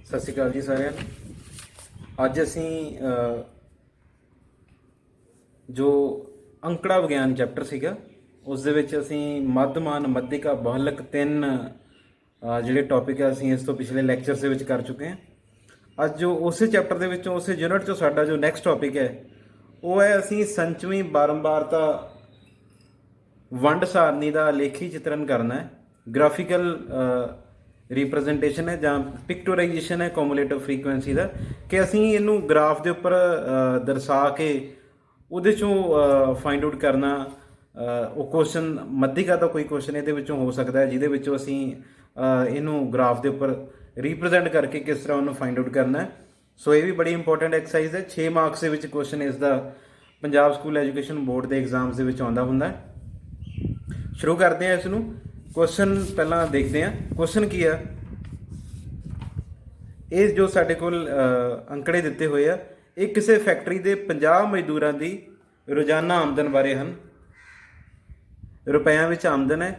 ਸਤਿ ਸ਼੍ਰੀ ਅਕਾਲ ਜੀ ਸਾਰਿਆਂ ਨੂੰ। ਅੱਜ ਅਸੀਂ ਜੋ ਅੰਕੜਾ ਵਿਗਿਆਨ ਚੈਪਟਰ ਸੀਗਾ ਉਸ ਦੇ ਵਿੱਚ ਅਸੀਂ ਮੱਧਮਾਨ ਮੱਧਿਕਾ ਬਹੁਲਕ ਤਿੰਨ ਜਿਹੜੇ ਟੌਪਿਕ ਆ ਅਸੀਂ ਇਸ ਤੋਂ ਪਿਛਲੇ ਲੈਕਚਰਸ ਦੇ ਵਿੱਚ ਕਰ ਚੁੱਕੇ ਹਾਂ। ਅੱਜ ਜੋ ਉਸੇ ਚੈਪਟਰ ਦੇ ਵਿੱਚੋਂ ਉਸੇ ਯੂਨਿਟ 'ਚੋਂ ਸਾਡਾ ਜੋ ਨੈਕਸਟ ਟੌਪਿਕ ਹੈ ਉਹ ਹੈ ਅਸੀਂ ਸੰਚਵੀਂ ਬਾਰੰਬਾਰਤਾ ਵੰਡ ਸਾਰਣੀ ਦਾ ਲੇਖੀ ਚਿੱਤਰਨ ਕਰਨਾ ਹੈ। ਗ੍ਰਾਫਿਕਲ रिप्रजेंटेशन है ਜਾਂ पिक्टोराइजेशन है कॉमुलेटिव फ्रीकुएंसी ਦਾ ਕਿ ਅਸੀਂ ਇਹਨੂੰ ਗ੍ਰਾਫ ਦੇ ਉੱਪਰ ਦਰਸਾ ਕੇ ਉਹਦੇ ਚੋਂ ਫਾਈਂਡ ਆਊਟ ਕਰਨਾ। ਉਹ ਕੁਐਸਚਨ ਮੱਧਿਕਾ ਦਾ ਕੋਈ ਕੁਐਸਚਨ ਇਹਦੇ ਵਿੱਚੋਂ ਹੋ ਸਕਦਾ ਹੈ ਜਿਹਦੇ ਵਿੱਚੋਂ ਅਸੀਂ ਇਹਨੂੰ ਗ੍ਰਾਫ ਦੇ ਉੱਪਰ ਰਿਪਰੈਜ਼ੈਂਟ ਕਰਕੇ ਕਿਸ ਤਰ੍ਹਾਂ ਉਹਨੂੰ ਫਾਈਂਡ ਆਊਟ ਕਰਨਾ ਹੈ। ਸੋ ਇਹ ਵੀ ਬੜੀ ਇੰਪੋਰਟੈਂਟ ਐਕਸਰਸਾਈਜ਼ ਹੈ। 6 ਮਾਰਕਸ ਦੇ ਵਿੱਚ ਕੁਐਸਚਨ ਇਸ ਦਾ ਪੰਜਾਬ ਸਕੂਲ ਐਜੂਕੇਸ਼ਨ ਬੋਰਡ ਦੇ ਐਗਜ਼ਾਮਸ ਦੇ ਵਿੱਚ ਆਉਂਦਾ ਹੁੰਦਾ ਹੈ। ਸ਼ੁਰੂ ਕਰਦੇ ਹਾਂ ਇਸ ਨੂੰ। क्वेश्चन पहला देखते हैं। क्वेश्चन की है ये जो साढ़े कोल अंकड़े दिते हुए आ ये किसी फैक्ट्री के 50 मजदूरों की रोजाना आमदन बारे हैं। रुपया में आमदन है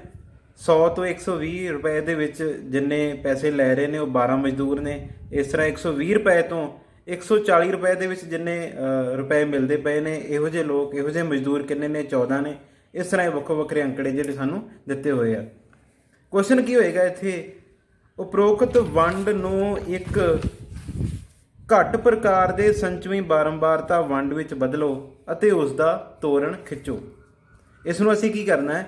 100 तो 120 रुपए के जिन्ने पैसे लै रहे हैं वो 12 मजदूर ने। इस तरह 120 रुपए तो 140 रुपए के जिन्ने रुपए मिलते पे ने इहो जे लोग इहो जे मजदूर किन्ने ने 14 ने। इस तरह ਵੱਖੋ ਵੱਖਰੇ अंकड़े ਜਿਹੜੇ ਸਾਨੂੰ ਦਿੱਤੇ ਹੋਏ ਆ। क्वेश्चन की होएगा इत्थे उपरोक्त वंड ਨੂੰ एक घट प्रकार ਦੇ ਸੰਚਵੀਂ ਬਾਰੰਬਾਰਤਾ ਵੰਡ ਵਿੱਚ ਬਦਲੋ ਅਤੇ ਉਸ ਦਾ ਤੋਰਨ ਖਿੱਚੋ। ਇਸ ਨੂੰ ਅਸੀਂ ਕੀ ਕਰਨਾ ਹੈ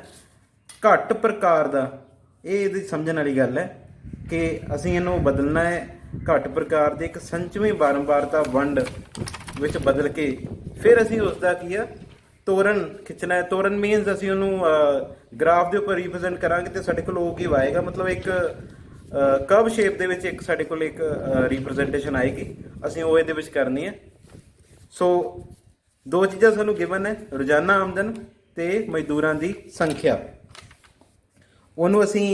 ਘਟ ਪ੍ਰਕਾਰ ਦਾ ਇਹ ਇਹਦੀ ਸਮਝਣ ਵਾਲੀ ਗੱਲ ਹੈ ਕਿ ਅਸੀਂ ਇਹਨੂੰ ਬਦਲਣਾ ਹੈ ਘਟ ਪ੍ਰਕਾਰ ਦੇ ਇੱਕ ਸੰਚਵੀਂ ਬਾਰੰਬਾਰਤਾ ਵੰਡ ਵਿੱਚ ਬਦਲ ਕੇ ਫਿਰ ਅਸੀਂ ਉਸ ਦਾ ਕੀ ਆ ਤੋਰਨ ਖਿੱਚਣਾ ਹੈ। ਤੋਰਨ ਮੀਨਸ ਅਸੀਂ ਉਹਨੂੰ ਗ੍ਰਾਫ ਦੇ ਉੱਪਰ ਰਿਪਰੈਜ਼ੈਂਟ ਕਰਾਂਗੇ ਤੇ ਸਾਡੇ ਕੋਲ ਉਹ ਕੀ ਆਏਗਾ ਮਤਲਬ ਇੱਕ ਕਰਵ ਸ਼ੇਪ ਦੇ ਵਿੱਚ ਇੱਕ ਸਾਡੇ ਕੋਲ ਇੱਕ ਰਿਪਰੈਜ਼ੈਂਟੇਸ਼ਨ ਆਏਗੀ। ਅਸੀਂ ਉਹ ਇਹਦੇ ਵਿੱਚ ਕਰਨੀ ਹੈ। ਸੋ ਦੋ ਚੀਜ਼ਾਂ ਸਾਨੂੰ ਗਿਵਨ ਹੈ ਰੋਜ਼ਾਨਾ ਆਮਦਨ ਤੇ ਮਜ਼ਦੂਰਾਂ ਦੀ ਸੰਖਿਆ। ਉਹਨੂੰ ਅਸੀਂ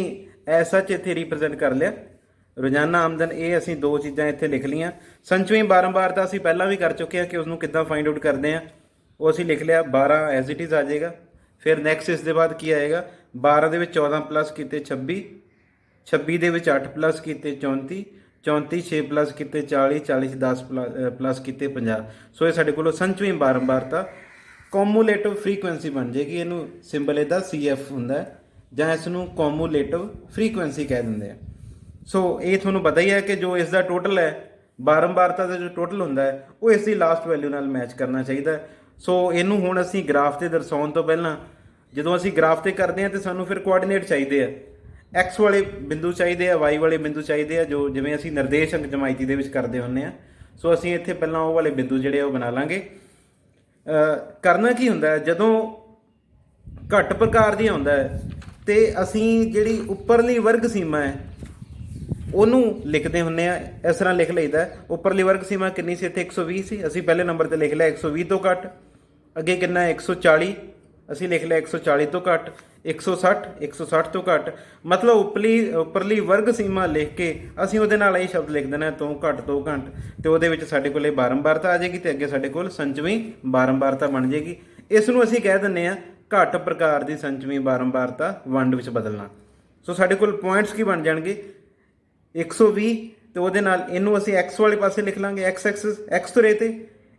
ਐਸਾ ਚ ਇੱਥੇ ਰਿਪਰੈਜ਼ੈਂਟ ਕਰ ਲਿਆ ਰੋਜ਼ਾਨਾ ਆਮਦਨ। ਇਹ ਅਸੀਂ ਦੋ ਚੀਜ਼ਾਂ ਇੱਥੇ ਲਿਖ ਲਈਆਂ। ਸੰਚਵੀਂ ਬਾਰੰਬਾਰਤਾ ਅਸੀਂ ਪਹਿਲਾਂ ਵੀ ਕਰ ਚੁੱਕੇ ਹਾਂ ਕਿ ਉਸਨੂੰ ਕਿੱਦਾਂ ਫਾਈਂਡ ਆਊਟ ਕਰਦੇ ਹਾਂ। ਉਹ ਅਸੀਂ ਲਿਖ ਲਿਆ 12 ਐਜ਼ ਇਟ ਇਜ਼ ਆ ਜਾਏਗਾ। ਫਿਰ ਨੈਕਸਟ ਇਸ ਦੇ ਬਾਅਦ ਕੀ ਆਏਗਾ 12 ਦੇ ਵਿੱਚ 14 ਪਲੱਸ ਕੀਤੇ 26, 26 ਦੇ ਵਿੱਚ 8 ਪਲੱਸ ਕੀਤੇ 34, 34 6 ਪਲੱਸ ਕੀਤੇ 40, 40 ਚ 10 ਪਲੱਸ ਕੀਤੇ 50। ਸੋ ਇਹ ਸਾਡੇ ਕੋਲੋਂ ਸੰਚਵੀਂ ਬਾਰੰਬਾਰਤਾ ਕੋਮੂਲੇਟਿਵ ਫਰੀਕੁਐਂਸੀ ਬਣ ਜਾਏਗੀ। ਇਹਨੂੰ ਸਿੰਬਲ ਇਹਦਾ CF ਹੁੰਦਾ ਜਾਂ ਇਸ ਨੂੰ ਕੋਮੂਲੇਟਿਵ ਫਰੀਕੁਐਂਸੀ ਕਹਿ ਦਿੰਦੇ ਆ। ਸੋ ਇਹ ਤੁਹਾਨੂੰ ਪਤਾ ਹੀ ਹੈ ਕਿ ਜੋ ਇਸ ਦਾ ਟੋਟਲ ਹੈ ਬਾਰੰਬਾਰਤਾ ਦਾ ਜੋ ਟੋਟਲ ਹੁੰਦਾ ਹੈ ਉਹ ਇਸ ਦੀ ਲਾਸਟ ਵੈਲਿਊ ਨਾਲ ਮੈਚ ਕਰਨਾ ਚਾਹੀਦਾ ਹੈ। ਸੋ ਇਹਨੂੰ ਹੁਣ ਅਸੀਂ ਗ੍ਰਾਫ 'ਤੇ ਦਰਸਾਉਣ ਤੋਂ ਪਹਿਲਾਂ ਜਦੋਂ ਅਸੀਂ ਗ੍ਰਾਫ 'ਤੇ ਕਰਦੇ ਹਾਂ ਤਾਂ ਸਾਨੂੰ ਫਿਰ ਕੋਆਰਡੀਨੇਟ ਚਾਹੀਦੇ ਆ। ਐਕਸ ਵਾਲੇ ਬਿੰਦੂ ਚਾਹੀਦੇ ਆ, ਵਾਈ ਵਾਲੇ ਬਿੰਦੂ ਚਾਹੀਦੇ ਆ ਜੋ ਜਿਵੇਂ ਅਸੀਂ ਨਿਰਦੇਸ਼ ਅੰਕ ਜਮਾਇਤੀ ਦੇ ਵਿੱਚ ਕਰਦੇ ਹੁੰਦੇ ਹਾਂ। ਸੋ ਅਸੀਂ ਇੱਥੇ ਪਹਿਲਾਂ ਉਹ ਵਾਲੇ ਬਿੰਦੂ ਜਿਹੜੇ ਉਹ ਬਣਾ ਲਾਂਗੇ। ਕਰਨਾ ਕੀ ਹੁੰਦਾ ਹੈ ਜਦੋਂ ਘੱਟ ਪ੍ਰਕਾਰ ਦੀ ਆਉਂਦਾ ਹੈ ਤੇ ਅਸੀਂ ਜਿਹੜੀ ਉੱਪਰਲੀ ਵਰਗ ਸੀਮਾ ਹੈ ਉਹਨੂੰ ਲਿਖਦੇ ਹੁੰਦੇ ਆ। ਇਸ ਤਰ੍ਹਾਂ ਲਿਖ ਲਈਦਾ ਉੱਪਰਲੀ ਵਰਗ ਸੀਮਾ ਕਿੰਨੀ ਸੀ ਇੱਥੇ 120 ਸੀ। ਅਸੀਂ ਪਹਿਲੇ ਨੰਬਰ 'ਤੇ ਲਿਖ ਲਿਆ 120 ਤੋਂ ਘੱਟ। ਅੱਗੇ ਕਿੰਨਾ 140 ਅਸੀਂ ਲਿਖ ਲਿਆ 140 ਤੋਂ ਘੱਟ। 160 160 ਤੋਂ ਘੱਟ ਮਤਲਬ ਉੱਪਰਲੀ ਵਰਗ ਸੀਮਾ ਲਿਖ ਕੇ ਅਸੀਂ ਉਹਦੇ ਨਾਲ ਇਹ ਸ਼ਬਦ ਲਿਖ ਦੇਣਾ ਤੋਂ ਘੱਟ ਤੋਂ ਘੱਟ ਤੇ ਉਹਦੇ ਵਿੱਚ ਸਾਡੇ ਕੋਲ ਇਹ ਬਾਰੰਬਾਰਤਾ ਆ ਜਾਏਗੀ ਤੇ ਅੱਗੇ ਸਾਡੇ ਕੋਲ ਸੰਚਵੀਂ ਬਾਰੰਬਾਰਤਾ ਬਣ ਜਾਏਗੀ। ਇਸ ਨੂੰ ਅਸੀਂ ਕਹਿ ਦਿੰਦੇ ਆ ਘੱਟ ਪ੍ਰਕਾਰ ਦੀ ਸੰਚਵੀਂ ਬਾਰੰਬਾਰਤਾ ਵੰਡ ਵਿੱਚ ਬਦਲਣਾ। ਸੋ ਸਾਡੇ ਕੋਲ ਪੁਆਇੰਟਸ ਕੀ ਬਣ ਜਾਣਗੇ 120 ਤੇ ਉਹਦੇ ਨਾਲ ਇਹਨੂੰ ਅਸੀਂ x ਵਾਲੇ ਪਾਸੇ ਲਿਖ ਲਾਂਗੇ x ਐਕਸਿਸ x ਧੁਰੇ ਤੇ।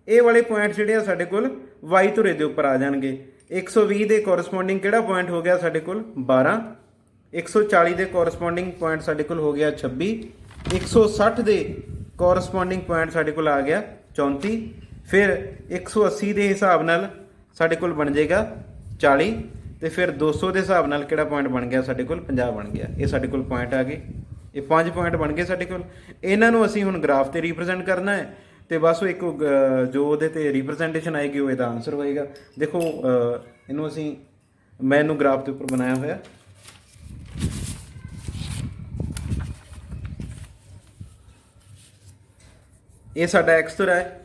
ਇਹ ਵਾਲੇ ਪੁਆਇੰਟ ਜਿਹੜੇ ਆ ਸਾਡੇ ਕੋਲ y ਧੁਰੇ ਦੇ ਉੱਪਰ ਆ ਜਾਣਗੇ। 120 ਦੇ ਕੋਰਸਪੋਂਡਿੰਗ ਕਿਹੜਾ ਪੁਆਇੰਟ ਹੋ ਗਿਆ ਸਾਡੇ ਕੋਲ 12। 140 ਦੇ ਕੋਰਸਪੋਂਡਿੰਗ ਪੁਆਇੰਟ ਸਾਡੇ ਕੋਲ ਹੋ ਗਿਆ 26। 160 ਦੇ ਕੋਰਸਪੋਂਡਿੰਗ ਪੁਆਇੰਟ ਸਾਡੇ ਕੋਲ ਆ ਗਿਆ 34। ਫਿਰ 180 ਦੇ ਹਿਸਾਬ ਨਾਲ ਸਾਡੇ ਕੋਲ ਬਣ ਜਾਏਗਾ 40 ਤੇ ਫਿਰ 200 ਦੇ ਹਿਸਾਬ ਨਾਲ ਕਿਹੜਾ ਪੁਆਇੰਟ ਬਣ ਗਿਆ ਸਾਡੇ ਕੋਲ 50 ਬਣ ਗਿਆ। ਇਹ ਸਾਡੇ ਕੋਲ ਪੁਆਇੰਟ ਆ ਗਏ। ਇਹ 5 ਪੁਆਇੰਟ ਬਣ ਗਏ ਸਾਡੇ ਕੋਲ। ਇਹਨਾਂ ਨੂੰ ਅਸੀਂ ਹੁਣ ਗ੍ਰਾਫ 'ਤੇ ਰਿਪਰੈਜ਼ੈਂਟ ਕਰਨਾ ਹੈ ਤੇ ਬਸ ਉਹ ਇੱਕ ਜੋ ਉਹਦੇ 'ਤੇ ਰਿਪਰੈਜ਼ੈਂਟੇਸ਼ਨ ਆਏਗੀ ਉਹ ਇਹਦਾ ਆਨਸਰ ਹੋਏਗਾ। ਦੇਖੋ ਇਹਨੂੰ ਅਸੀਂ ਮੈਂ ਇਹਨੂੰ ਗ੍ਰਾਫ ਦੇ ਉੱਪਰ ਬਣਾਇਆ ਹੋਇਆ। ਇਹ ਸਾਡਾ x ਧੁਰਾ ਹੈ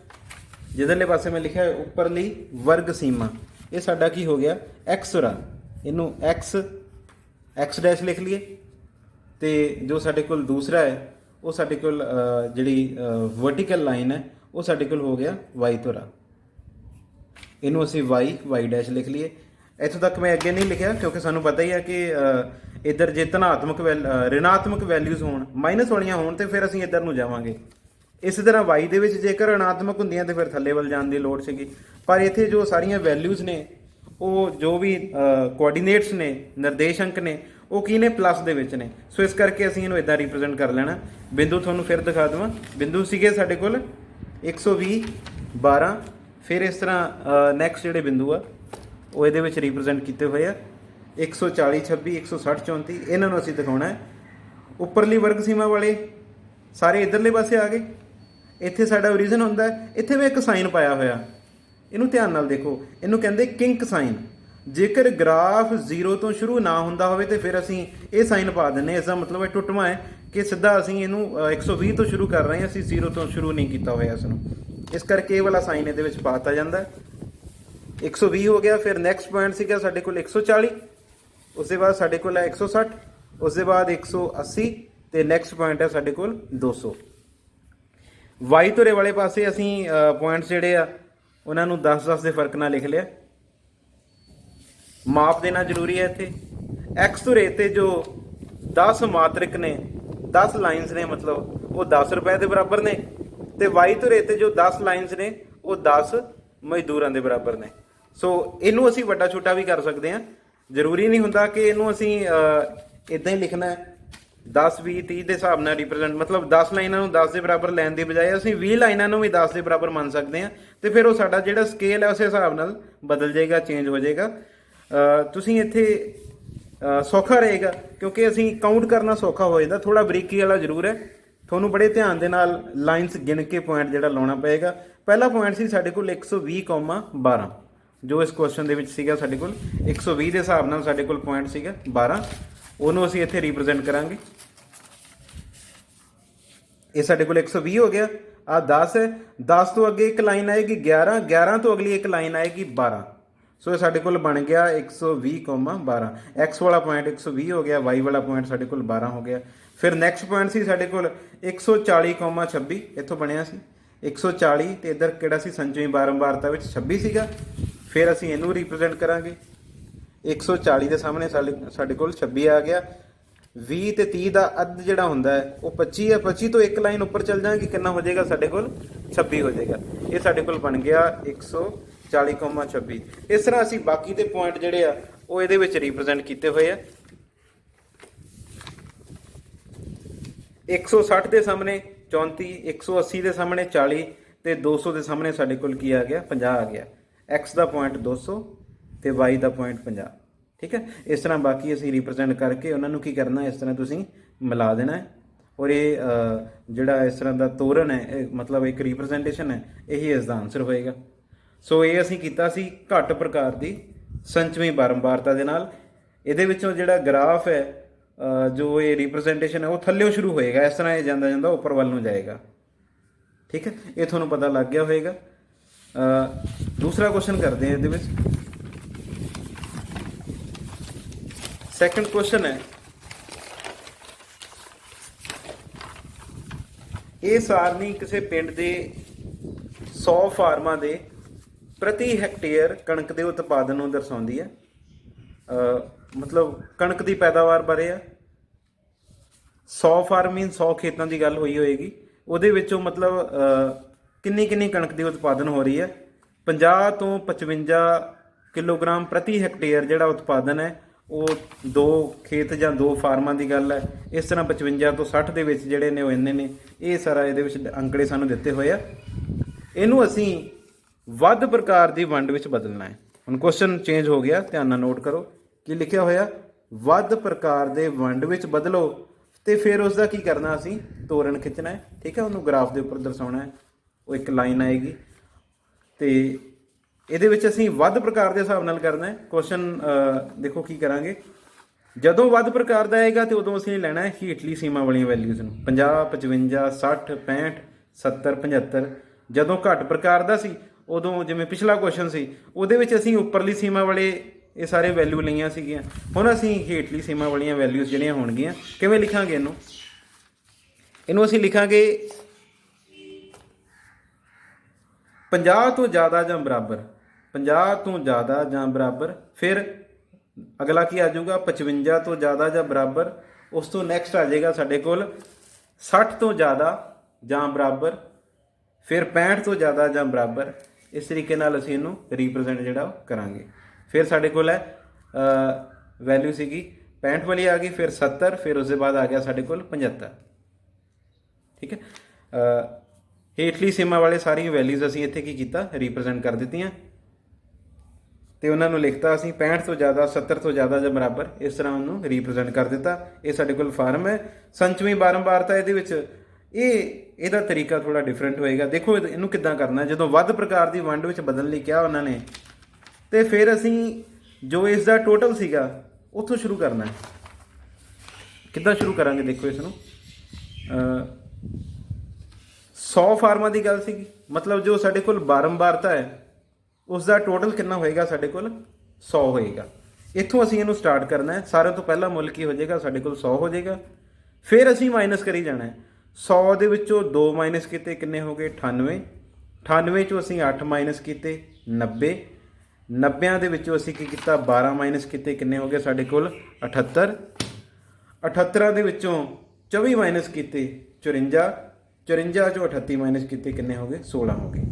ਜਿਹਦੇ ਪਾਸੇ ਮੈਂ ਲਿਖਿਆ ਉੱਪਰਲੀ ਵਰਗ ਸੀਮਾ। ਇਹ ਸਾਡਾ ਕੀ ਹੋ ਗਿਆ x ਧੁਰਾ। ਇਹਨੂੰ x ਡੈਸ਼ ਲਿਖ ਲਈਏ ਤੇ ਜੋ ਸਾਡੇ ਕੋਲ ਦੂਸਰਾ ਹੈ ਉਹ ਸਾਡੇ ਕੋਲ ਜਿਹੜੀ ਵਰਟੀਕਲ ਲਾਈਨ ਹੈ ਉਹ ਸਾਡੇ ਕੋਲ ਹੋ ਗਿਆ y ਧੁਰਾ। ਇਹਨੂੰ ਅਸੀਂ y ਡੈਸ਼ ਲਿਖ ਲਈਏ। ਇੱਥੋਂ ਤੱਕ ਮੈਂ ਅੱਗੇ ਨਹੀਂ ਲਿਖਿਆ ਕਿਉਂਕਿ ਸਾਨੂੰ ਪਤਾ ਹੀ ਹੈ ਕਿ ਇੱਧਰ ਜੇ ਧਨਾਤਮਕ ਰਿਣਾਤਮਕ ਵੈਲਿਊਜ਼ ਹੋਣ, ਮਾਈਨਸ ਵਾਲੀਆਂ ਹੋਣ, ਤੇ ਫਿਰ ਅਸੀਂ ਇੱਧਰ ਨੂੰ ਜਾਵਾਂਗੇ। ਇਸੇ ਤਰ੍ਹਾਂ y ਦੇ ਵਿੱਚ ਜੇਕਰ ਰਿਣਾਤਮਕ ਹੁੰਦੀਆਂ ਤੇ ਫਿਰ ਥੱਲੇ ਵੱਲ ਜਾਣ ਦੀ ਲੋੜ ਸੀਗੀ, ਪਰ ਇੱਥੇ ਜੋ ਸਾਰੀਆਂ ਵੈਲਿਊਜ਼ ਨੇ, ਉਹ ਜੋ ਵੀ ਕੋਆਰਡੀਨੇਟਸ ਨੇ, ਨਿਰਦੇਸ਼ਾਂਕ ਨੇ, ਉਹ ਕੀ ਨੇ, ਪਲੱਸ ਦੇ ਵਿੱਚ ਨੇ। ਸੋ ਇਸ ਕਰਕੇ ਅਸੀਂ ਇਹਨੂੰ ਇਦਾਂ ਰਿਪਰੈਜ਼ੈਂਟ ਕਰ ਲੈਣਾ। ਬਿੰਦੂ ਤੁਹਾਨੂੰ ਫਿਰ ਦਿਖਾ ਦੇਵਾਂ। ਬਿੰਦੂ ਸੀਗੇ ਸਾਡੇ ਕੋਲ 120, 12, ਫਿਰ ਇਸ ਤਰ੍ਹਾਂ ਨੈਕਸਟ ਜਿਹੜੇ ਬਿੰਦੂ ਆ ਉਹ ਇਹਦੇ ਵਿੱਚ ਰਿਪਰੈਜ਼ੈਂਟ ਕੀਤੇ ਹੋਏ ਆ 140, 26, 160, 34। ਇਹਨਾਂ ਨੂੰ ਅਸੀਂ ਦਿਖਾਉਣਾ ਹੈ। ਉੱਪਰਲੀ ਵਰਗ ਸੀਮਾ ਵਾਲੇ ਸਾਰੇ ਇੱਧਰਲੇ ਪਾਸੇ ਆ ਗਏ। ਇੱਥੇ ਸਾਡਾ ਓਰੀਜਨ ਹੁੰਦਾ ਹੈ। ਇੱਥੇ ਮੈਂ ਇੱਕ ਸਾਈਨ ਪਾਇਆ ਹੋਇਆ, ਇਹਨੂੰ ਧਿਆਨ ਨਾਲ ਦੇਖੋ, ਇਹਨੂੰ ਕਹਿੰਦੇ ਕਿੰਕ ਸਾਈਨ। ਜੇਕਰ ਗ੍ਰਾਫ 0 ਤੋਂ ਸ਼ੁਰੂ ਨਾ ਹੁੰਦਾ ਹੋਵੇ ਤੇ ਫਿਰ ਅਸੀਂ ਇਹ ਸਾਈਨ ਪਾ ਦਿੰਦੇ। ਇਸ ਦਾ ਮਤਲਬ ਹੈ ਟੁੱਟਵਾਂ ਹੈ ਕਿ ਸਿੱਧਾ ਅਸੀਂ ਇਹਨੂੰ 120 ਤੋਂ ਸ਼ੁਰੂ ਕਰ ਰਹੇ ਹਾਂ, ਅਸੀਂ 0 ਤੋਂ ਸ਼ੁਰੂ ਨਹੀਂ ਕੀਤਾ ਹੋਇਆ ਇਸ ਨੂੰ। ਇਸ ਕਰਕੇ ਇਹ ਵਾਲਾ ਸਾਈਨ ਇਹਦੇ ਵਿੱਚ ਪਾ ਦਿੱਤਾ ਜਾਂਦਾ। 120 ਹੋ ਗਿਆ। ਫਿਰ ਨੈਕਸਟ ਪੁਆਇੰਟ ਸੀਗਾ ਸਾਡੇ ਕੋਲ 140, ਉਸ ਦੇ ਬਾਅਦ ਸਾਡੇ ਕੋਲ ਹੈ 160, ਉਸ ਦੇ ਬਾਅਦ 180, ਤੇ ਨੈਕਸਟ ਪੁਆਇੰਟ ਹੈ ਸਾਡੇ ਕੋਲ 200। ਵਾਈ ਧੁਰੇ ਵਾਲੇ ਪਾਸੇ ਅਸੀਂ ਪੁਆਇੰਟਸ ਜਿਹੜੇ ਆ ਉਹਨਾਂ ਨੂੰ 10-10 ਦੇ ਫਰਕ ਨਾਲ ਲਿਖ ਲਿਆ। ਮਾਪ ਦੇਣਾ ਜ਼ਰੂਰੀ ਹੈ ਇੱਥੇ। ਐਕਸ ਧੁਰੇ ਤੇ ਜੋ 10 ਮਾਤਰਿਕ ਨੇ, 10 ਲਾਈਨਸ ਨੇ, ਮਤਲਬ ਉਹ 10 ਰੁਪਏ ਦੇ ਬਰਾਬਰ ਨੇ, ਤੇ ਵਾਈ ਧੁਰੇ ਤੇ ਜੋ 10 ਲਾਈਨਸ ਨੇ ਉਹ 10 ਮਜ਼ਦੂਰਾਂ ਦੇ ਬਰਾਬਰ ਨੇ। ਸੋ ਇਹਨੂੰ ਅਸੀਂ ਵੱਡਾ ਛੋਟਾ ਵੀ ਕਰ ਸਕਦੇ ਹਾਂ, ਜ਼ਰੂਰੀ ਨਹੀਂ ਹੁੰਦਾ ਕਿ ਇਹਨੂੰ ਅਸੀਂ ਇੱਦਾਂ ਹੀ ਲਿਖਣਾ ਹੈ 10, 20, 30 ਦੇ ਹਿਸਾਬ ਨਾਲ ਰਿਪਰੈਜ਼ੈਂਟ। ਮਤਲਬ 10 ਲਾਈਨਾਂ ਨੂੰ 10 ਦੇ ਬਰਾਬਰ ਲੈਣ ਦੀ ਬਜਾਏ ਅਸੀਂ 20 ਲਾਈਨਾਂ ਨੂੰ ਵੀ 10 ਦੇ ਬਰਾਬਰ ਮੰਨ ਸਕਦੇ ਹਾਂ, ਤੇ ਫਿਰ ਉਹ ਸਾਡਾ ਜਿਹੜਾ ਸਕੇਲ ਹੈ ਉਸੇ ਹਿਸਾਬ ਨਾਲ ਬਦਲ ਜਾਏਗਾ, ਚੇਂਜ ਹੋ ਜਾਏਗਾ। ਤੁਸੀਂ ਇੱਥੇ ਸੌਖਾ ਰਹੇਗਾ ਕਿਉਂਕਿ ਅਸੀਂ ਕਾਊਂਟ ਕਰਨਾ ਸੌਖਾ ਹੋ ਜਾਂਦਾ। ਥੋੜਾ ਬਰੀਕੀ ਵਾਲਾ ਜ਼ਰੂਰ ਹੈ, ਤੁਹਾਨੂੰ ਬੜੇ ਧਿਆਨ ਦੇ ਨਾਲ ਲਾਈਨਸ ਗਿਣ ਕੇ ਪੁਆਇੰਟ ਜਿਹੜਾ ਲਾਉਣਾ ਪਏਗਾ। ਪਹਿਲਾ ਪੁਆਇੰਟ ਸੀ ਸਾਡੇ ਕੋਲ 120,12, ਜੋ ਇਸ ਕੁਐਸਚਨ ਦੇ ਵਿੱਚ ਸੀਗਾ ਸਾਡੇ ਕੋਲ 120 ਦੇ ਹਿਸਾਬ ਨਾਲ ਸਾਡੇ ਕੋਲ ਪੁਆਇੰਟ ਸੀਗਾ 12, ਉਹਨੂੰ ਅਸੀਂ ਇੱਥੇ ਰਿਪਰੈਜ਼ੈਂਟ ਕਰਾਂਗੇ। ਇਹ ਸਾਡੇ ਕੋਲ 120 ਹੋ ਗਿਆ। ਆ 10 ਹੈ, 10 ਤੋਂ ਅੱਗੇ ਇੱਕ ਲਾਈਨ ਆਏਗੀ 11, 11 ਤੋਂ ਅਗਲੀ ਇੱਕ ਲਾਈਨ ਆਏਗੀ 12। ਸੋ ਇਹ ਸਾਡੇ ਕੋਲ ਬਣ ਗਿਆ 120,12। ਐਕਸ ਵਾਲਾ ਪੁਆਇੰਟ 120 ਹੋ ਗਿਆ, ਵਾਈ ਵਾਲਾ ਪੁਆਇੰਟ ਸਾਡੇ ਕੋਲ 12 ਹੋ ਗਿਆ। ਫਿਰ ਨੈਕਸਟ ਪੁਆਇੰਟ ਸੀ ਸਾਡੇ ਕੋਲ 140,26, ਇੱਥੋਂ ਬਣਿਆ ਸੀ 140, ਤੇ ਇੱਧਰ ਕਿਹੜਾ ਸੀ, ਸੰਚਵੀਂ ਬਾਰੰਬਾਰਤਾ ਵਿੱਚ 26 ਸੀਗਾ। ਫਿਰ ਅਸੀਂ ਇਹਨੂੰ ਰਿਪਰੈਜ਼ੈਂਟ ਕਰਾਂਗੇ। 140 ਦੇ ਸਾਹਮਣੇ ਸਾਡੇ ਕੋਲ 26 ਆ ਗਿਆ। 20 ਤੇ 30 ਦਾ ਅੱਧ ਜਿਹੜਾ ਹੁੰਦਾ ਹੈ ਉਹ 25 ਹੈ। 25 ਤੋਂ ਇੱਕ ਲਾਈਨ ਉੱਪਰ ਚੱਲ ਜਾਵਾਂਗੇ, ਕਿੰਨਾ ਹੋ ਜਾਏਗਾ ਸਾਡੇ ਕੋਲ, 26 ਹੋ ਜਾਏਗਾ। ਇਹ ਸਾਡੇ ਕੋਲ ਬਣ ਗਿਆ 140,26। ਇਸ ਤਰ੍ਹਾਂ ਅਸੀਂ ਬਾਕੀ ਦੇ ਪੁਆਇੰਟ ਜਿਹੜੇ ਆ ਉਹ ਇਹਦੇ ਵਿੱਚ ਰਿਪਰੈਜ਼ੈਂਟ ਕੀਤੇ ਹੋਏ ਆ। 160 ਦੇ ਸਾਹਮਣੇ 34, 180 ਦੇ ਸਾਹਮਣੇ 40, ਤੇ 200 ਦੇ ਸਾਹਮਣੇ ਸਾਡੇ ਕੋਲ ਕੀ ਆ ਗਿਆ, 50 ਆ ਗਿਆ। ਐਕਸ ਦਾ ਪੁਆਇੰਟ 200 ਤੇ ਵਾਈ ਦਾ ਪੁਆਇੰਟ 50। ਠੀਕ ਹੈ। ਇਸ ਤਰ੍ਹਾਂ ਬਾਕੀ ਅਸੀਂ ਰਿਪਰੈਜ਼ੈਂਟ ਕਰਕੇ ਉਹਨਾਂ ਨੂੰ ਕੀ ਕਰਨਾ, ਇਸ ਤਰ੍ਹਾਂ ਤੁਸੀਂ ਮਿਲਾ ਦੇਣਾ ਹੈ। ਔਰ ਇਹ ਜਿਹੜਾ ਇਸ ਤਰ੍ਹਾਂ ਦਾ ਤੋਰਨ ਹੈ, ਇਹ ਮਤਲਬ ਇੱਕ ਰਿਪਰੈਜ਼ੈਂਟੇਸ਼ਨ ਹੈ, ਇਹੀ ਇਸ ਦਾ ਆਨਸਰ ਹੋਏਗਾ। ਸੋ ਇਹ ਅਸੀਂ ਕੀਤਾ ਸੀ ਘੱਟ ਪ੍ਰਕਾਰ ਦੀ ਸੰਚਵੀਂ ਬਾਰੰਬਾਰਤਾ ਦੇ ਨਾਲ। ਇਹਦੇ ਵਿੱਚੋਂ ਜਿਹੜਾ ਗ੍ਰਾਫ ਹੈ, ਜੋ ਇਹ ਰਿਪਰੈਜ਼ੈਂਟੇਸ਼ਨ ਹੈ, ਉਹ ਥੱਲਿਓਂ ਸ਼ੁਰੂ ਹੋਏਗਾ, ਇਸ ਤਰ੍ਹਾਂ ਇਹ ਜਾਂਦਾ ਜਾਂਦਾ ਉੱਪਰ ਵੱਲ ਨੂੰ ਜਾਏਗਾ। ਠੀਕ ਹੈ, ਇਹ ਤੁਹਾਨੂੰ ਪਤਾ ਲੱਗ ਗਿਆ ਹੋਏਗਾ। ਦੂਸਰਾ ਕੁਐਸਚਨ ਕਰਦੇ ਹਾਂ ਇਹਦੇ ਵਿੱਚ। ਸੈਕੰਡ ਕੁਐਸਚਨ ਹੈ, ਇਹ ਸਾਰਨੀ ਕਿਸੇ ਪਿੰਡ ਦੇ 100 ਫਾਰਮਾਂ ਦੇ ਪ੍ਰਤੀ ਹੈਕਟੇਅਰ ਕਣਕ ਦੇ ਉਤਪਾਦਨ ਨੂੰ ਦਰਸਾਉਂਦੀ ਹੈ। ਮਤਲਬ ਕਣਕ ਦੀ ਪੈਦਾਵਾਰ ਬਾਰੇ ਆ। 100 ਫਾਰਮ ਮੀਨ 100 ਖੇਤਾਂ ਦੀ ਗੱਲ ਹੋਈ ਹੋਏਗੀ। ਉਹਦੇ ਵਿੱਚੋਂ ਮਤਲਬ ਕਿੰਨੀ ਕਣਕ ਦੀ ਉਤਪਾਦਨ ਹੋ ਰਹੀ ਹੈ। 50 ਤੋਂ 55 ਕਿਲੋਗ੍ਰਾਮ ਪ੍ਰਤੀ ਹੈਕਟੇਅਰ ਜਿਹੜਾ ਉਤਪਾਦਨ ਹੈ ਉਹ 2 ਖੇਤ ਜਾਂ 2 ਫਾਰਮਾਂ ਦੀ ਗੱਲ ਹੈ। ਇਸ ਤਰ੍ਹਾਂ 55 ਤੋਂ 60 ਦੇ ਵਿੱਚ ਜਿਹੜੇ ਨੇ ਉਹ ਇੰਨੇ ਨੇ। ਇਹ ਸਾਰਾ ਇਹਦੇ ਵਿੱਚ ਅੰਕੜੇ ਸਾਨੂੰ ਦਿੱਤੇ ਹੋਏ ਆ। ਇਹਨੂੰ ਅਸੀਂ ਵੱਧ ਪ੍ਰਕਾਰ ਦੀ ਵੰਡ ਵਿੱਚ ਬਦਲਣਾ ਹੈ। ਹੁਣ ਕੁਐਸਚਨ ਚੇਂਜ ਹੋ ਗਿਆ, ਧਿਆਨ ਨਾਲ ਨੋਟ ਕਰੋ ਕੀ ਲਿਖਿਆ ਹੋਇਆ। ਵੱਧ ਪ੍ਰਕਾਰ ਦੇ ਵੰਡ ਵਿੱਚ ਬਦਲੋ, ਤੇ ਫਿਰ ਉਸ ਦਾ ਕੀ ਕਰਨਾ, ਅਸੀਂ ਤੋਰਨ ਖਿੱਚਣਾ ਹੈ। ਠੀਕ ਹੈ, ਉਹਨੂੰ ਗ੍ਰਾਫ ਦੇ ਉੱਪਰ ਦਰਸਾਉਣਾ ਹੈ। ਉਹ ਇੱਕ ਲਾਈਨ ਆਏਗੀ, ਤੇ ਇਹਦੇ ਵਿੱਚ ਅਸੀਂ ਵੱਧ ਪ੍ਰਕਾਰ ਦੇ ਹਿਸਾਬ ਨਾਲ ਕਰਨਾ ਹੈ। ਕੁਐਸਚਨ ਦੇਖੋ ਕੀ ਕਰਾਂਗੇ। ਜਦੋਂ ਵੱਧ ਪ੍ਰਕਾਰ ਦਾ ਆਏਗਾ ਤੇ ਉਦੋਂ ਅਸੀਂ ਲੈਣਾ ਹੈ ਹੇਠਲੀ ਸੀਮਾ ਵਾਲੀਆਂ ਵੈਲਿਊਜ਼ ਨੂੰ, 50, 55, 60, 65, 70, 75। ਜਦੋਂ ਘੱਟ ਪ੍ਰਕਾਰ ਦਾ ਸੀ ਉਦੋਂ, ਜਿਵੇਂ ਪਿਛਲਾ ਕੁਐਸਚਨ ਸੀ, ਉਹਦੇ ਵਿੱਚ ਅਸੀਂ ਉੱਪਰਲੀ ਸੀਮਾ ਵਾਲੇ ਇਹ ਸਾਰੇ ਵੈਲਿਊ ਲਈਆਂ ਸੀਗੀਆਂ। ਹੁਣ ਅਸੀਂ ਹੇਠਲੀ ਸੀਮਾ ਵਾਲੀਆਂ ਵੈਲਿਊਜ਼ ਜਿਹੜੀਆਂ ਹੋਣਗੀਆਂ, ਕਿਵੇਂ ਲਿਖਾਂਗੇ ਇਹਨੂੰ ਅਸੀਂ ਲਿਖਾਂਗੇ 50 ਤੋਂ ਜ਼ਿਆਦਾ ਜਾਂ ਬਰਾਬਰ। 50 ਤੋਂ ਜ਼ਿਆਦਾ ਜਾਂ ਬਰਾਬਰ। ਫਿਰ ਅਗਲਾ ਕੀ ਆ ਜਾਊਗਾ 55 ਤੋਂ ਜ਼ਿਆਦਾ ਜਾਂ ਬਰਾਬਰ। ਉਸ ਤੋਂ ਨੈਕਸਟ ਆ ਜਾਏਗਾ ਸਾਡੇ ਕੋਲ 60 ਤੋਂ ਜ਼ਿਆਦਾ ਜਾਂ ਬਰਾਬਰ। ਫਿਰ 65 ਤੋਂ ਜ਼ਿਆਦਾ ਜਾਂ ਬਰਾਬਰ। ਇਸ ਤਰੀਕੇ ਨਾਲ ਅਸੀਂ ਇਹਨੂੰ ਰੀਪ੍ਰਜੈਂਟ ਜਿਹੜਾ ਕਰਾਂਗੇ। ਫਿਰ ਸਾਡੇ ਕੋਲ ਹੈ ਵੈਲਿਊ ਸੀਗੀ 65 ਵਾਲੀ ਆ ਗਈ, ਫਿਰ 70, ਫਿਰ ਉਸ ਦੇ ਬਾਅਦ ਆ ਗਿਆ ਸਾਡੇ ਕੋਲ 75। ਠੀਕ ਹੈ। ਹੇਠਲੀ ਸੀਮਾ ਵਾਲੇ ਸਾਰੀਆਂ ਵੈਲਿਊਜ਼ ਅਸੀਂ ਇੱਥੇ ਕੀ ਕੀਤਾ ਰੀਪ੍ਰਜੈਂਟ ਕਰ ਦਿੱਤੀਆਂ ਤੇ ਉਹਨਾਂ ਨੂੰ ਲਿਖਤਾ ਅਸੀਂ 65 ਤੋਂ ਜ਼ਿਆਦਾ 70 ਤੋਂ ਜ਼ਿਆਦਾ ਜਾਂ ਬਰਾਬਰ। ਇਸ ਤਰ੍ਹਾਂ ਉਹਨੂੰ ਰੀਪ੍ਰਜੈਂਟ ਕਰ ਦਿੱਤਾ। ਇਹ ਸਾਡੇ ਕੋਲ ਫਾਰਮ ਹੈ। ਸੰਚਵੀਂ ਬਾਰੰਬਾਰਤਾ ਇਹਦੇ ਵਿੱਚ ਇਹਦਾ ਤਰੀਕਾ ਥੋੜਾ ਡਿਫਰੈਂਟ ਹੋਏਗਾ। ਦੇਖੋ ਇਹਨੂੰ ਕਿੱਦਾਂ ਕਰਨਾ। ਜਦੋਂ ਵੱਧ ਪ੍ਰਕਾਰ ਦੀ ਵੰਡ ਵਿੱਚ ਬਦਲਣ ਲਈ ਕਿਹਾ ਉਹਨਾਂ ਨੇ ਤੇ ਫਿਰ ਅਸੀਂ ਜੋ ਇਸ ਦਾ ਟੋਟਲ ਸੀਗਾ ਉੱਥੋਂ ਸ਼ੁਰੂ ਕਰਨਾ ਹੈ। ਕਿੱਦਾਂ ਸ਼ੁਰੂ ਕਰਾਂਗੇ ਦੇਖੋ ਇਸ ਨੂੰ 100 ਫਾਰਮਾਂ ਦੀ ਗੱਲ ਸੀਗੀ, ਮਤਲਬ ਜੋ ਸਾਡੇ ਕੋਲ ਬਾਰੰਬਾਰਤਾ ਹੈ ਉਸ ਦਾ ਟੋਟਲ ਕਿੰਨਾ ਹੋਏਗਾ ਸਾਡੇ ਕੋਲ 100 ਹੋਏਗਾ। ਇੱਥੋਂ ਅਸੀਂ ਇਹਨੂੰ ਸਟਾਰਟ ਕਰਨਾ ਹੈ। ਸਾਰਿਆਂ ਤੋਂ ਪਹਿਲਾ ਮੁੱਲ ਕੀ ਹੋ ਜਾਏਗਾ ਸਾਡੇ ਕੋਲ 100 ਹੋ ਜਾਏਗਾ। ਫਿਰ ਅਸੀਂ ਮਾਈਨਸ ਕਰੀ ਜਾਣਾ ਹੈ। 100 ਦੇ ਵਿੱਚੋਂ 2 ਮਾਈਨਸ ਕੀਤੇ ਕਿੰਨੇ ਹੋ ਗਏ 98। 98 ਚੋਂ ਅਸੀਂ 8 ਮਾਈਨਸ ਕੀਤੇ 90। 90 ਦੇ ਵਿੱਚੋਂ ਅਸੀਂ ਕੀ ਕੀਤਾ 12 ਮਾਈਨਸ ਕੀਤੇ ਕਿੰਨੇ ਹੋ ਗਏ ਸਾਡੇ ਕੋਲ 78। 78 ਦੇ ਵਿੱਚੋਂ 24 ਮਾਈਨਸ ਕੀਤੇ 54। 54 ਚੋਂ 38 ਮਾਈਨਸ ਕੀਤੇ ਕਿੰਨੇ ਹੋ ਗਏ 16 ਹੋ ਗਏ।